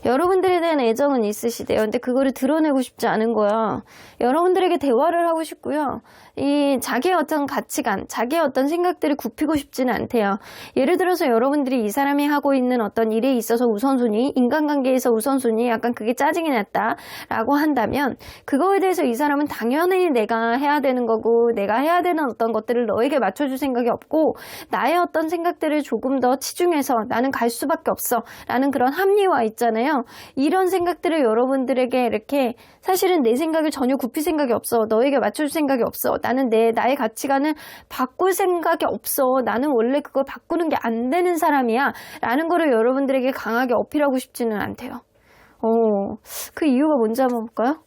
여러분들에 대한 애정은 있으시대요. 근데 그거를 드러내고 싶지 않은 거야. 여러분들에게 대화를 하고 싶고요. 이 자기의 어떤 가치관, 자기의 어떤 생각들을 굽히고 싶지는 않대요. 예를 들어서 여러분들이 이 사람이 하고 있는 어떤 일에 있어서 우선순위, 인간관계에서 우선순위, 약간 그게 짜증이 났다라고 한다면 그거에 대해서 이 사람은 당연히 내가 해야 되는 거고 내가 해야 되는 어떤 것들을 너에게 맞춰줄 생각이 없고 나의 어떤 생각들을 조금 더 치중해서 나는 갈 수밖에 없어 라는 그런 합리화 있잖아요. 이런 생각들을 여러분들에게 이렇게 사실은 내 생각을 전혀 굽힐 생각이 없어. 너에게 맞춰줄 생각이 없어. 나는 나의 가치관을 바꿀 생각이 없어. 나는 원래 그걸 바꾸는 게 안 되는 사람이야. 라는 거를 여러분들에게 강하게 어필하고 싶지는 않대요. 그 이유가 뭔지 한번 볼까요?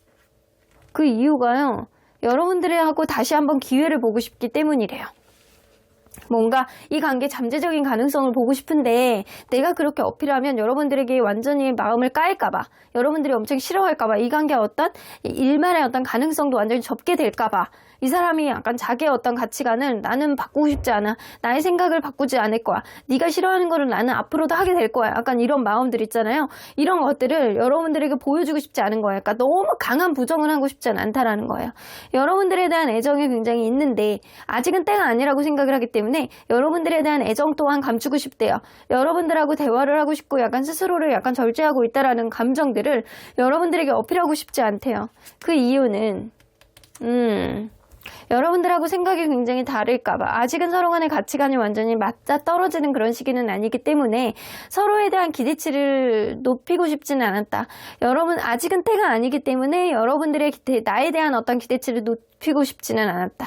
그 이유가요. 여러분들하고 다시 한번 기회를 보고 싶기 때문이래요. 뭔가 이 관계 잠재적인 가능성을 보고 싶은데 내가 그렇게 어필하면 여러분들에게 완전히 마음을 까일까봐, 여러분들이 엄청 싫어할까봐, 이 관계의 어떤 일말의 어떤 가능성도 완전히 접게 될까봐 이 사람이 약간 자기의 어떤 가치관을 나는 바꾸고 싶지 않아, 나의 생각을 바꾸지 않을 거야, 네가 싫어하는 거를 나는 앞으로도 하게 될 거야, 약간 이런 마음들 있잖아요. 이런 것들을 여러분들에게 보여주고 싶지 않은 거예요. 그러니까 너무 강한 부정을 하고 싶지 않다라는 거예요. 여러분들에 대한 애정이 굉장히 있는데 아직은 때가 아니라고 생각을 하기 때문에 여러분들에 대한 애정 또한 감추고 싶대요. 여러분들하고 대화를 하고 싶고 약간 스스로를 약간 절제하고 있다라는 감정들을 여러분들에게 어필하고 싶지 않대요. 그 이유는 여러분들하고 생각이 굉장히 다를까봐, 아직은 서로 간의 가치관이 완전히 맞아 떨어지는 그런 시기는 아니기 때문에 서로에 대한 기대치를 높이고 싶지는 않았다. 여러분 아직은 때가 아니기 때문에 여러분들의 나에 대한 어떤 기대치를 높이고 싶지는 않았다.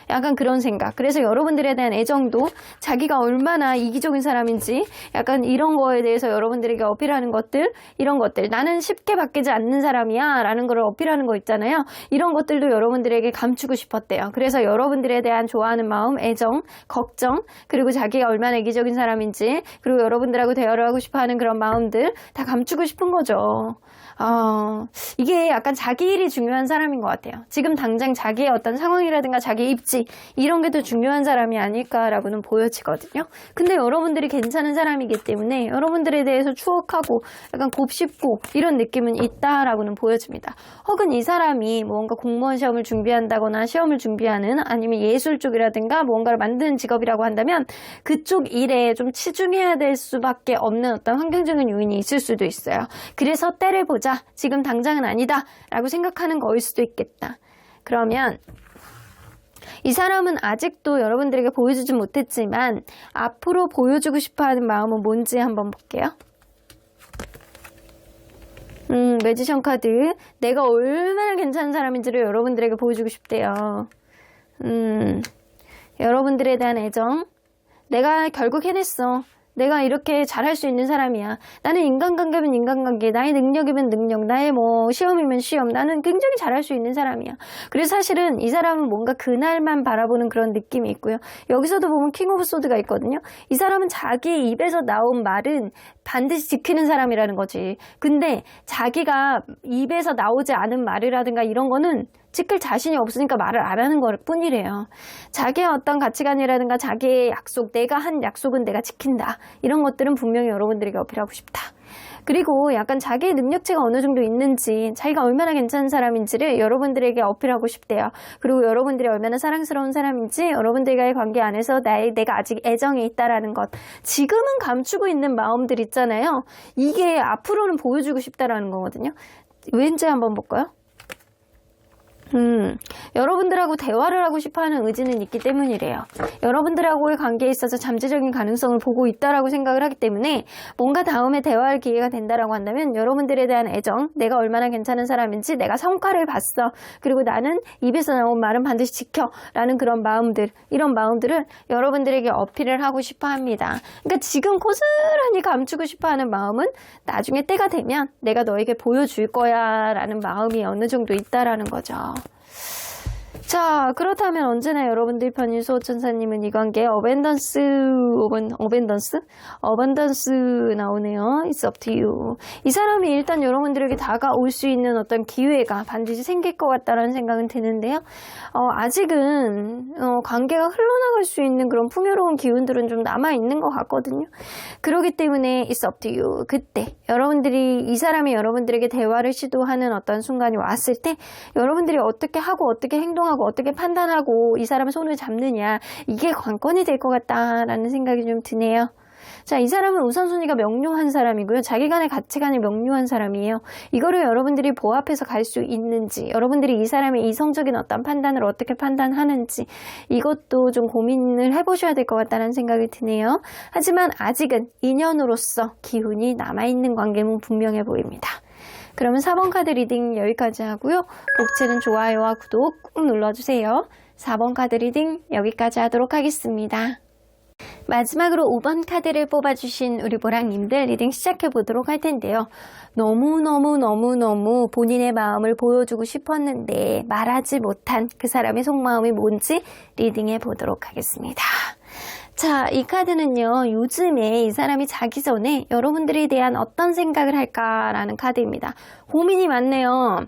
약간 그런 생각. 그래서 여러분들에 대한 애정도 자기가 얼마나 이기적인 사람인지 약간 이런 거에 대해서 여러분들에게 어필하는 것들, 이런 것들, 나는 쉽게 바뀌지 않는 사람이야 라는 걸 어필하는 거 있잖아요. 이런 것들도 여러분들에게 감추고 싶었대요. 그래서 여러분들에 대한 좋아하는 마음, 애정, 걱정, 그리고 자기가 얼마나 이기적인 사람인지, 그리고 여러분들하고 대화를 하고 싶어하는 그런 마음들 다 감추고 싶은 거죠. 이게 약간 자기 일이 중요한 사람인 것 같아요. 지금 당장 자기의 어떤 상황이라든가 자기의 입지, 이런 게 더 중요한 사람이 아닐까라고는 보여지거든요. 근데 여러분들이 괜찮은 사람이기 때문에 여러분들에 대해서 추억하고 약간 곱씹고 이런 느낌은 있다라고는 보여집니다. 혹은 이 사람이 뭔가 공무원 시험을 준비한다거나 시험을 준비하는, 아니면 예술 쪽이라든가 뭔가를 만드는 직업이라고 한다면 그쪽 일에 좀 치중해야 될 수밖에 없는 어떤 환경적인 요인이 있을 수도 있어요. 그래서 때를 보자, 지금 당장은 아니다 라고 생각하는 거일 수도 있겠다. 그러면 이 사람은 아직도 여러분들에게 보여주지 못했지만 앞으로 보여주고 싶어하는 마음은 뭔지 한번 볼게요. 매지션 카드. 내가 얼마나 괜찮은 사람인지를 여러분들에게 보여주고 싶대요. 여러분들에 대한 애정. 내가 결국 해냈어. 내가 이렇게 잘할 수 있는 사람이야. 나는 인간관계면 인간관계, 나의 능력이면 능력, 나의 뭐 시험이면 시험, 나는 굉장히 잘할 수 있는 사람이야. 그래서 사실은 이 사람은 뭔가 그날만 바라보는 그런 느낌이 있고요. 여기서도 보면 킹 오브 소드가 있거든요. 이 사람은 자기 입에서 나온 말은 반드시 지키는 사람이라는 거지. 근데 자기가 입에서 나오지 않은 말이라든가 이런 거는 지킬 자신이 없으니까 말을 안 하는 것 뿐이래요. 자기의 어떤 가치관이라든가 자기의 약속, 내가 한 약속은 내가 지킨다. 이런 것들은 분명히 여러분들에게 어필하고 싶다. 그리고 약간 자기의 능력치가 어느 정도 있는지, 자기가 얼마나 괜찮은 사람인지를 여러분들에게 어필하고 싶대요. 그리고 여러분들이 얼마나 사랑스러운 사람인지, 여러분들과의 관계 안에서 내가 아직 애정이 있다라는 것, 지금은 감추고 있는 마음들 있잖아요. 이게 앞으로는 보여주고 싶다라는 거거든요. 왠지 한번 볼까요? 여러분들하고 대화를 하고 싶어하는 의지는 있기 때문이래요. 여러분들하고의 관계에 있어서 잠재적인 가능성을 보고 있다라고 생각을 하기 때문에 뭔가 다음에 대화할 기회가 된다라고 한다면 여러분들에 대한 애정, 내가 얼마나 괜찮은 사람인지 내가 성과를 봤어. 그리고 나는 입에서 나온 말은 반드시 지켜라는 그런 마음들, 이런 마음들을 여러분들에게 어필을 하고 싶어합니다. 그러니까 지금 고스란히 감추고 싶어하는 마음은 나중에 때가 되면 내가 너에게 보여줄 거야 라는 마음이 어느 정도 있다라는 거죠. 자, 그렇다면 언제나 여러분들 편인 수호천사님은 이 관계에 어벤던스 나오네요. It's up to you. 이 사람이 일단 여러분들에게 다가올 수 있는 어떤 기회가 반드시 생길 것 같다는 생각은 드는데요. 아직은 관계가 흘러나갈 수 있는 그런 풍요로운 기운들은 좀 남아있는 것 같거든요. 그렇기 때문에 It's up to you. 그때 여러분들이 이 사람이 여러분들에게 대화를 시도하는 어떤 순간이 왔을 때 여러분들이 어떻게 하고 어떻게 행동하고 어떻게 판단하고 이 사람의 손을 잡느냐, 이게 관건이 될 것 같다라는 생각이 좀 드네요. 자, 이 사람은 우선순위가 명료한 사람이고요. 자기 간의 가치관이 명료한 사람이에요. 이거를 여러분들이 보합해서 갈 수 있는지, 여러분들이 이 사람의 이성적인 어떤 판단을 어떻게 판단하는지, 이것도 좀 고민을 해보셔야 될 것 같다는 생각이 드네요. 하지만 아직은 인연으로서 기운이 남아있는 관계는 분명해 보입니다. 그러면 4번 카드 리딩 여기까지 하고요. 복채는 좋아요와 구독 꾹 눌러주세요. 4번 카드 리딩 여기까지 하도록 하겠습니다. 마지막으로 5번 카드를 뽑아주신 우리 보랑님들 리딩 시작해보도록 할 텐데요. 너무 본인의 마음을 보여주고 싶었는데 말하지 못한 그 사람의 속마음이 뭔지 리딩해보도록 하겠습니다. 자, 이 카드는요, 요즘에 이 사람이 자기 전에 여러분들에 대한 어떤 생각을 할까라는 카드입니다. 고민이 많네요.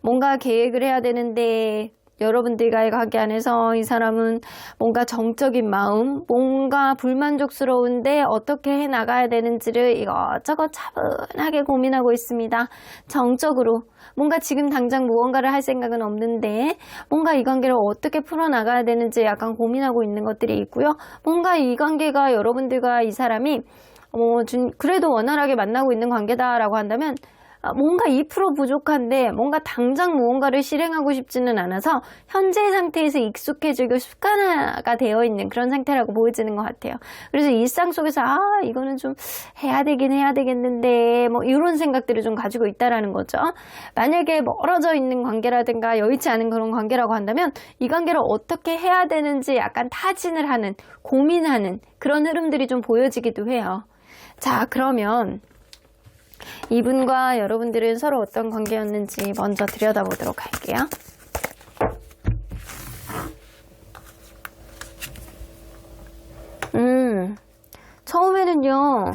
뭔가 계획을 해야 되는데 여러분들과의 관계 안에서 이 사람은 뭔가 정적인 마음, 뭔가 불만족스러운데 어떻게 해나가야 되는지를 이것저것 차분하게 고민하고 있습니다. 정적으로 뭔가 지금 당장 무언가를 할 생각은 없는데 뭔가 이 관계를 어떻게 풀어나가야 되는지 약간 고민하고 있는 것들이 있고요. 뭔가 이 관계가 여러분들과 이 사람이 그래도 원활하게 만나고 있는 관계다라고 한다면 뭔가 2% 부족한데 뭔가 당장 무언가를 실행하고 싶지는 않아서 현재 상태에서 익숙해지고 습관화가 되어 있는 그런 상태라고 보여지는 것 같아요. 그래서 일상 속에서 이거는 좀 해야 되겠는데 뭐 이런 생각들을 좀 가지고 있다라는 거죠. 만약에 멀어져 있는 관계라든가 여의치 않은 그런 관계라고 한다면 이 관계를 어떻게 해야 되는지 약간 타진을 하는, 고민하는 그런 흐름들이 좀 보여지기도 해요. 자, 그러면 이분과 여러분들은 서로 어떤 관계였는지 먼저 들여다보도록 할게요. 처음에는요,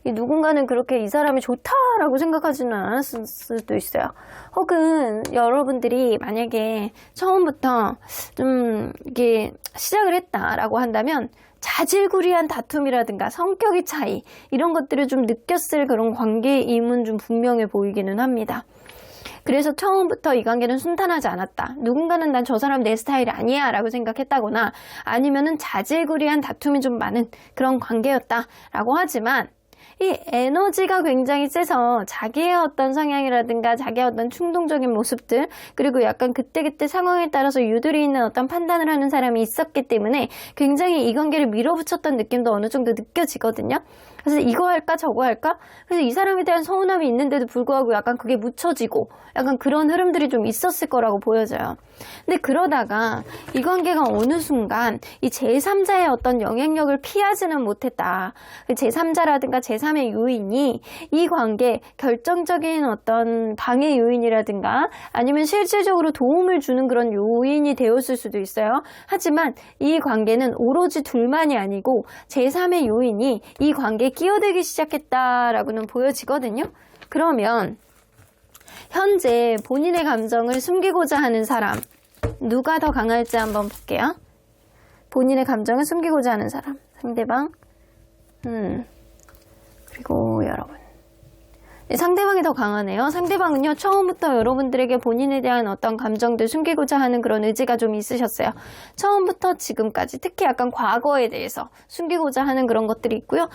누군가는 그렇게 이 사람이 좋다라고 생각하지는 않았을 수도 있어요. 혹은 여러분들이 만약에 처음부터 좀 이게 시작을 했다라고 한다면 자질구리한 다툼이라든가 성격의 차이 이런 것들을 좀 느꼈을 그런 관계임은 좀 분명해 보이기는 합니다. 그래서 처음부터 이 관계는 순탄하지 않았다. 누군가는 난 저 사람 내 스타일이 아니야 라고 생각했다거나 아니면은 자질구리한 다툼이 좀 많은 그런 관계였다 라고 하지만 이 에너지가 굉장히 세서 자기의 어떤 성향이라든가 자기의 어떤 충동적인 모습들 그리고 약간 그때그때 상황에 따라서 유도리 있는 어떤 판단을 하는 사람이 있었기 때문에 굉장히 이 관계를 밀어붙였던 느낌도 어느 정도 느껴지거든요. 그래서 이거 할까 저거 할까? 그래서 이 사람에 대한 서운함이 있는데도 불구하고 약간 그게 묻혀지고 약간 그런 흐름들이 좀 있었을 거라고 보여져요. 근데 그러다가 이 관계가 어느 순간 이 제3자의 어떤 영향력을 피하지는 못했다. 제3자라든가 제3의 요인이 이 관계 결정적인 어떤 방해 요인이라든가 아니면 실질적으로 도움을 주는 그런 요인이 되었을 수도 있어요. 하지만 이 관계는 오로지 둘만이 아니고 제3의 요인이 이 관계에 끼어들기 시작했다라고는 보여지거든요. 그러면 현재 본인의 감정을 숨기고자 하는 사람 누가 더 강할지 한번 볼게요. 본인의 감정을 숨기고자 하는 사람 상대방 그리고 여러분 상대방이 더 강하네요. 상대방은요 처음부터 여러분들에게 본인에 대한 어떤 감정들 숨기고자 하는 그런 의지가 좀 있으셨어요. 처음부터 지금까지 특히 약간 과거에 대해서 숨기고자 하는 그런 것들이 있고요.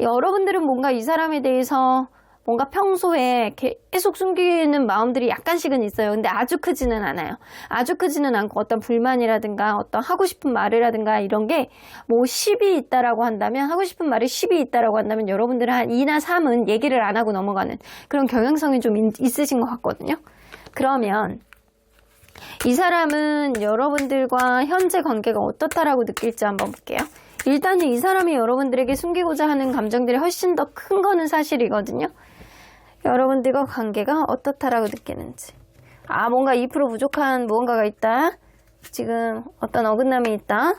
여러분들은 뭔가 이 사람에 대해서 뭔가 평소에 계속 숨기는 마음들이 약간씩은 있어요. 근데 아주 크지는 않아요. 아주 크지는 않고 어떤 불만이라든가 어떤 하고 싶은 말이라든가 이런 게 뭐 10이 있다라고 한다면, 하고 싶은 말이 10이 있다라고 한다면 여러분들은 한 2나 3은 얘기를 안 하고 넘어가는 그런 경향성이 좀 있으신 것 같거든요. 그러면 이 사람은 여러분들과 현재 관계가 어떻다라고 느낄지 한번 볼게요. 일단은 이 사람이 여러분들에게 숨기고자 하는 감정들이 훨씬 더 큰 거는 사실이거든요. 여러분들과 관계가 어떻다라고 느끼는지. 아, 뭔가 2% 부족한 무언가가 있다. 지금 어떤 어긋남이 있다.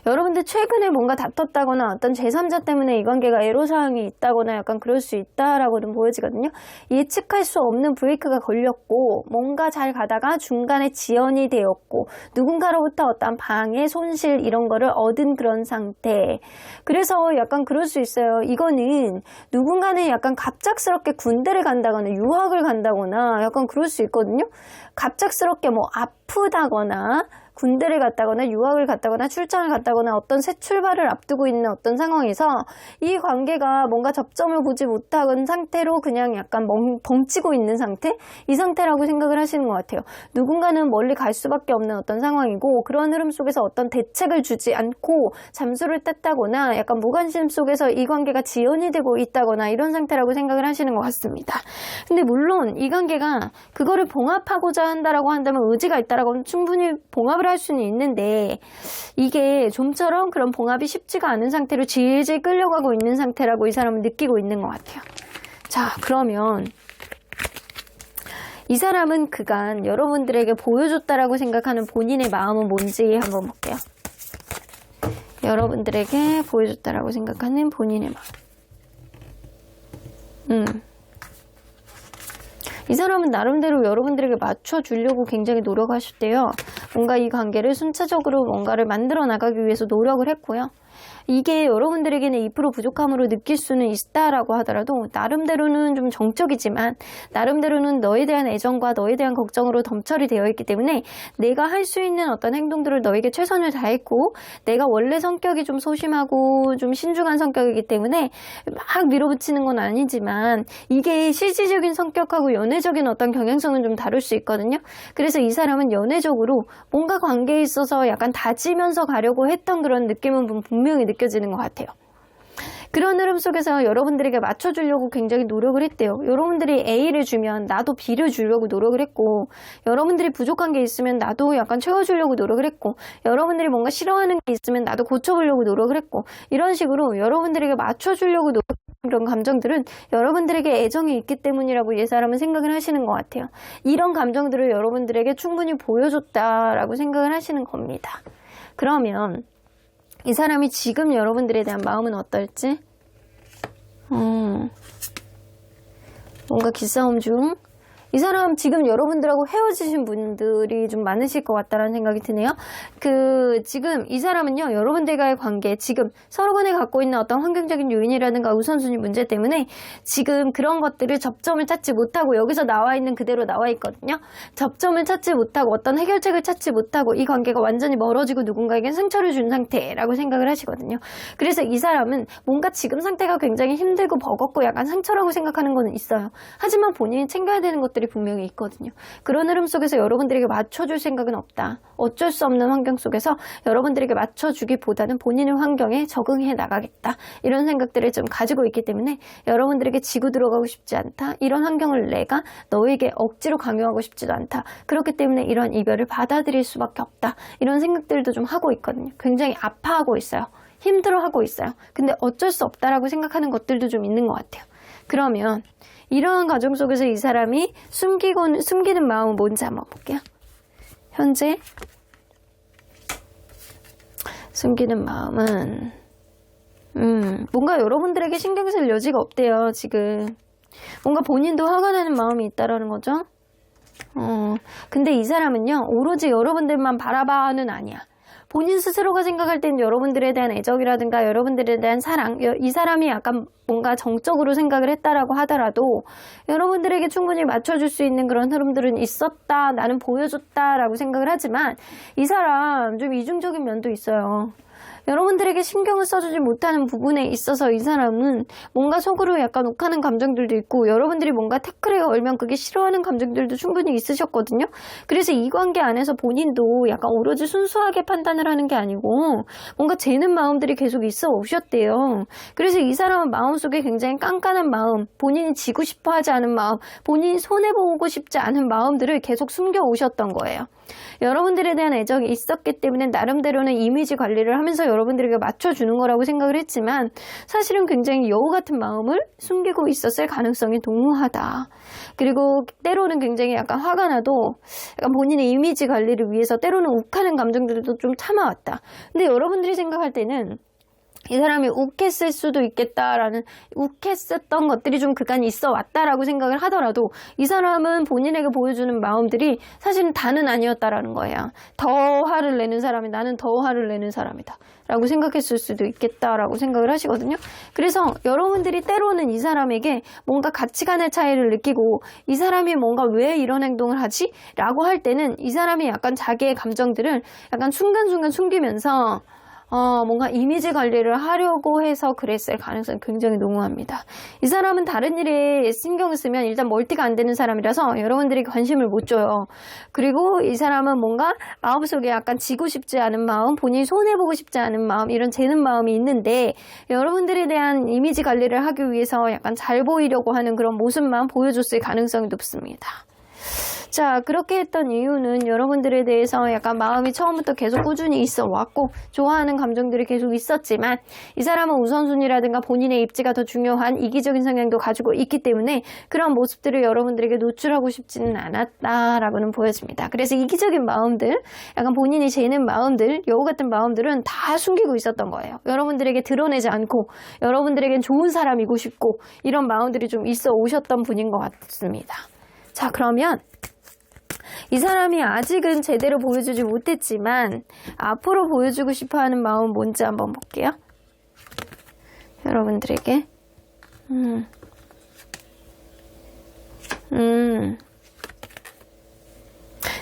여러분들 최근에 뭔가 다퉜다거나 어떤 제3자 때문에 이 관계가 애로사항이 있다거나 약간 그럴 수 있다라고는 보여지거든요. 예측할 수 없는 브레이크가 걸렸고 뭔가 잘 가다가 중간에 지연이 되었고 누군가로부터 어떤 방해, 손실 이런 거를 얻은 그런 상태. 그래서 약간 그럴 수 있어요. 이거는 누군가는 약간 갑작스럽게 군대를 간다거나 유학을 간다거나 약간 그럴 수 있거든요. 갑작스럽게 뭐 아프다거나 군대를 갔다거나 유학을 갔다거나 출장을 갔다거나 어떤 새 출발을 앞두고 있는 어떤 상황에서 이 관계가 뭔가 접점을 보지 못한 상태로 그냥 약간 벙치고 있는 상태? 이 상태라고 생각을 하시는 것 같아요. 누군가는 멀리 갈 수밖에 없는 어떤 상황이고 그런 흐름 속에서 어떤 대책을 주지 않고 잠수를 탔다거나 약간 무관심 속에서 이 관계가 지연이 되고 있다거나 이런 상태라고 생각을 하시는 것 같습니다. 근데 물론 이 관계가 그거를 봉합하고자 한다라고 한다면 의지가 있다라고 하면 충분히 봉합을 할 수는 있는데 이게 좀처럼 그런 봉합이 쉽지가 않은 상태로 질질 끌려가고 있는 상태라고 이 사람은 느끼고 있는 것 같아요. 자, 그러면 이 사람은 그간 여러분들에게 보여줬다라고 생각하는 본인의 마음은 뭔지 한번 볼게요. 여러분들에게 보여줬다라고 생각하는 본인의 마음. 이 사람은 나름대로 여러분들에게 맞춰주려고 굉장히 노력하셨대요. 뭔가 이 관계를 순차적으로 뭔가를 만들어 나가기 위해서 노력을 했고요. 이게 여러분들에게는 2% 부족함으로 느낄 수는 있다라고 하더라도 나름대로는 좀 정적이지만 나름대로는 너에 대한 애정과 너에 대한 걱정으로 덤처리 되어 있기 때문에 내가 할 수 있는 어떤 행동들을 너에게 최선을 다했고 내가 원래 성격이 좀 소심하고 좀 신중한 성격이기 때문에 막 밀어붙이는 건 아니지만 이게 실질적인 성격하고 연애적인 어떤 경향성은 좀 다를 수 있거든요. 그래서 이 사람은 연애적으로 뭔가 관계에 있어서 약간 다지면서 가려고 했던 그런 느낌은 분명히 느껴지는 것 같아요. 그런 흐름 속에서 여러분들에게 맞춰주려고 굉장히 노력을 했대요. 여러분들이 A를 주면 나도 B를 주려고 노력을 했고 여러분들이 부족한 게 있으면 나도 약간 채워주려고 노력을 했고 여러분들이 뭔가 싫어하는 게 있으면 나도 고쳐보려고 노력을 했고 이런 식으로 여러분들에게 맞춰주려고 노력한 그런 감정들은 여러분들에게 애정이 있기 때문이라고 이 사람은 생각을 하시는 것 같아요. 이런 감정들을 여러분들에게 충분히 보여줬다라고 생각을 하시는 겁니다. 그러면 이 사람이 지금 여러분들에 대한 마음은 어떨지? 뭔가 기싸움 중? 이 사람 지금 여러분들하고 헤어지신 분들이 좀 많으실 것 같다라는 생각이 드네요. 지금 이 사람은요, 여러분들과의 관계, 지금 서로 간에 갖고 있는 어떤 환경적인 요인이라든가 우선순위 문제 때문에 지금 그런 것들을 접점을 찾지 못하고 여기서 나와 있는 그대로 나와 있거든요. 접점을 찾지 못하고 어떤 해결책을 찾지 못하고 이 관계가 완전히 멀어지고 누군가에게 상처를 준 상태라고 생각을 하시거든요. 그래서 이 사람은 뭔가 지금 상태가 굉장히 힘들고 버겁고 약간 상처라고 생각하는 거는 있어요. 하지만 본인이 챙겨야 되는 것들이 분명히 있거든요. 그런 흐름 속에서 여러분들에게 맞춰줄 생각은 없다. 어쩔 수 없는 환경 속에서 여러분들에게 맞춰주기보다는 본인의 환경에 적응해 나가겠다. 이런 생각들을 좀 가지고 있기 때문에 여러분들에게 지고 들어가고 싶지 않다. 이런 환경을 내가 너에게 억지로 강요하고 싶지도 않다. 그렇기 때문에 이런 이별을 받아들일 수밖에 없다. 이런 생각들도 좀 하고 있거든요. 굉장히 아파하고 있어요. 힘들어하고 있어요. 근데 어쩔 수 없다라고 생각하는 것들도 좀 있는 것 같아요. 그러면 이러한 과정 속에서 이 사람이 숨기는 마음은 뭔지 한번 볼게요. 현재 숨기는 마음은 뭔가 여러분들에게 신경 쓸 여지가 없대요. 지금 뭔가 본인도 화가 나는 마음이 있다라는 거죠. 근데 이 사람은요, 오로지 여러분들만 바라봐는 아니야. 본인 스스로가 생각할 땐 여러분들에 대한 애정이라든가 여러분들에 대한 사랑, 이 사람이 약간 뭔가 정적으로 생각을 했다라고 하더라도 여러분들에게 충분히 맞춰줄 수 있는 그런 흐름들은 있었다, 나는 보여줬다라고 생각을 하지만 이 사람 좀 이중적인 면도 있어요. 여러분들에게 신경을 써주지 못하는 부분에 있어서 이 사람은 뭔가 속으로 약간 욱하는 감정들도 있고 여러분들이 뭔가 태클에 걸면 그게 싫어하는 감정들도 충분히 있으셨거든요. 그래서 이 관계 안에서 본인도 약간 오로지 순수하게 판단을 하는 게 아니고 뭔가 재는 마음들이 계속 있어 오셨대요. 그래서 이 사람은 마음속에 굉장히 깐깐한 마음, 본인이 지고 싶어 하지 않은 마음, 본인이 손해보고 싶지 않은 마음들을 계속 숨겨 오셨던 거예요. 여러분들에 대한 애정이 있었기 때문에 나름대로는 이미지 관리를 하면서 여러분들에게 맞춰주는 거라고 생각을 했지만 사실은 굉장히 여우 같은 마음을 숨기고 있었을 가능성이 농후하다. 그리고 때로는 굉장히 약간 화가 나도 약간 본인의 이미지 관리를 위해서 때로는 욱하는 감정들도 좀 참아왔다. 근데 여러분들이 생각할 때는 이 사람이 욱했을 수도 있겠다라는, 욱했었던 것들이 좀 그간 있어 왔다라고 생각을 하더라도 이 사람은 본인에게 보여주는 마음들이 사실은 다는 아니었다라는 거예요. 더 화를 내는 사람이 나는 더 화를 내는 사람이다 라고 생각했을 수도 있겠다라고 생각을 하시거든요. 그래서 여러분들이 때로는 이 사람에게 뭔가 가치관의 차이를 느끼고 이 사람이 뭔가 왜 이런 행동을 하지? 라고 할 때는 이 사람이 약간 자기의 감정들을 약간 순간순간 숨기면서 뭔가 이미지 관리를 하려고 해서 그랬을 가능성이 굉장히 농후합니다. 이 사람은 다른 일에 신경을 쓰면 일단 멀티가 안 되는 사람이라서 여러분들이 관심을 못 줘요. 그리고 이 사람은 뭔가 마음속에 약간 지고 싶지 않은 마음, 본인이 손해보고 싶지 않은 마음, 이런 재는 마음이 있는데 여러분들에 대한 이미지 관리를 하기 위해서 약간 잘 보이려고 하는 그런 모습만 보여줬을 가능성이 높습니다. 자, 그렇게 했던 이유는 여러분들에 대해서 약간 마음이 처음부터 계속 꾸준히 있어 왔고 좋아하는 감정들이 계속 있었지만 이 사람은 우선순위라든가 본인의 입지가 더 중요한 이기적인 성향도 가지고 있기 때문에 그런 모습들을 여러분들에게 노출하고 싶지는 않았다라고는 보여집니다. 그래서 이기적인 마음들, 약간 본인이 재는 마음들, 여우 같은 마음들은 다 숨기고 있었던 거예요. 여러분들에게 드러내지 않고 여러분들에겐 좋은 사람이고 싶고 이런 마음들이 좀 있어 오셨던 분인 것 같습니다. 자, 그러면 이 사람이 아직은 제대로 보여주지 못했지만 앞으로 보여주고 싶어하는 마음은 뭔지 한번 볼게요. 여러분들에게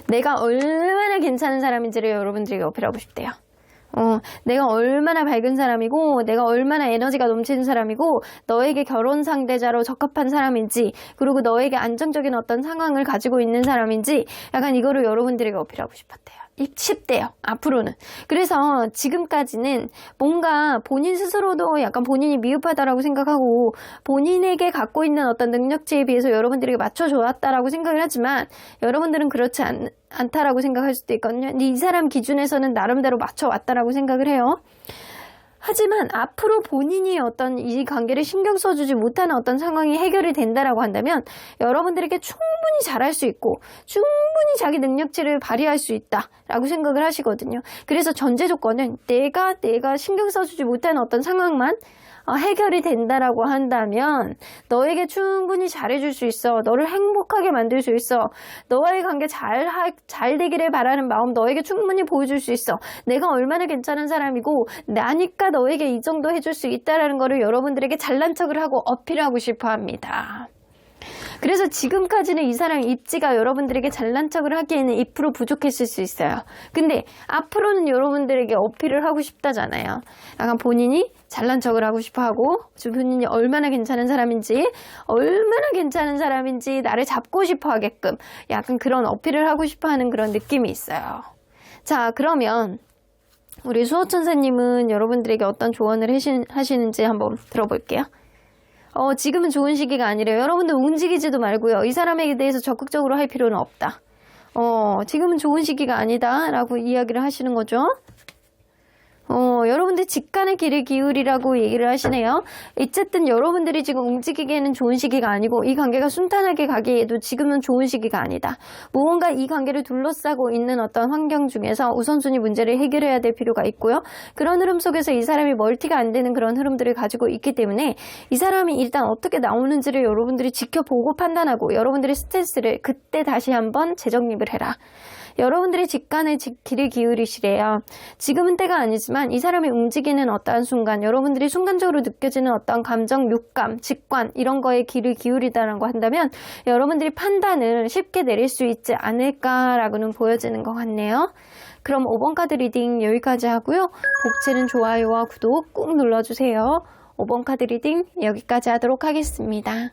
내가 얼마나 괜찮은 사람인지를 여러분들에게 어필하고 싶대요. 내가 얼마나 밝은 사람이고 내가 얼마나 에너지가 넘치는 사람이고 너에게 결혼 상대자로 적합한 사람인지 그리고 너에게 안정적인 어떤 상황을 가지고 있는 사람인지 약간 이거를 여러분들에게 어필하고 싶었대요. 쉽대요. 앞으로는. 그래서 지금까지는 뭔가 본인 스스로도 약간 본인이 미흡하다라고 생각하고 본인에게 갖고 있는 어떤 능력치에 비해서 여러분들에게 맞춰줘왔다라고 생각을 하지만 여러분들은 그렇지 않다라고 생각할 수도 있거든요. 근데 이 사람 기준에서는 나름대로 맞춰왔다라고 생각을 해요. 하지만 앞으로 본인이 어떤 이 관계를 신경 써주지 못하는 어떤 상황이 해결이 된다라고 한다면 여러분들에게 충분히 잘할 수 있고 충분히 자기 능력치를 발휘할 수 있다라고 생각을 하시거든요. 그래서 전제 조건은 내가 신경 써주지 못하는 어떤 상황만 해결이 된다라고 한다면 너에게 충분히 잘해줄 수 있어. 너를 행복하게 만들 수 있어. 너와의 관계 잘 되기를 바라는 마음 너에게 충분히 보여줄 수 있어. 내가 얼마나 괜찮은 사람이고 나니까 너에게 이 정도 해줄 수 있다라는 거를 여러분들에게 잘난 척을 하고 어필하고 싶어 합니다. 그래서 지금까지는 이 사람의 입지가 여러분들에게 잘난 척을 하기에는 2% 부족했을 수 있어요. 근데 앞으로는 여러분들에게 어필을 하고 싶다잖아요. 약간 본인이 잘난 척을 하고 싶어 하고 본인이 얼마나 괜찮은 사람인지 나를 잡고 싶어 하게끔 약간 그런 어필을 하고 싶어 하는 그런 느낌이 있어요. 자, 그러면 우리 수호천사님은 여러분들에게 어떤 조언을 하시는지 한번 들어볼게요. 지금은 좋은 시기가 아니래요. 여러분들 움직이지도 말고요. 이 사람에게 대해서 적극적으로 할 필요는 없다. 지금은 좋은 시기가 아니다 라고 이야기를 하시는 거죠. 여러분들 직관의 길을 기울이라고 얘기를 하시네요. 어쨌든 여러분들이 지금 움직이기에는 좋은 시기가 아니고 이 관계가 순탄하게 가기에도 지금은 좋은 시기가 아니다. 무언가 이 관계를 둘러싸고 있는 어떤 환경 중에서 우선순위 문제를 해결해야 될 필요가 있고요. 그런 흐름 속에서 이 사람이 멀티가 안 되는 그런 흐름들을 가지고 있기 때문에 이 사람이 일단 어떻게 나오는지를 여러분들이 지켜보고 판단하고 여러분들의 스탠스를 그때 다시 한번 재정립을 해라. 여러분들이 직관에 귀를 기울이시래요. 지금은 때가 아니지만 이 사람이 움직이는 어떠한 순간, 여러분들이 순간적으로 느껴지는 어떤 감정, 육감, 직관 이런 거에 귀를 기울이다라고 한다면 여러분들이 판단을 쉽게 내릴 수 있지 않을까라고는 보여지는 것 같네요. 그럼 5번 카드 리딩 여기까지 하고요. 복채는 좋아요와 구독 꾹 눌러주세요. 5번 카드 리딩 여기까지 하도록 하겠습니다.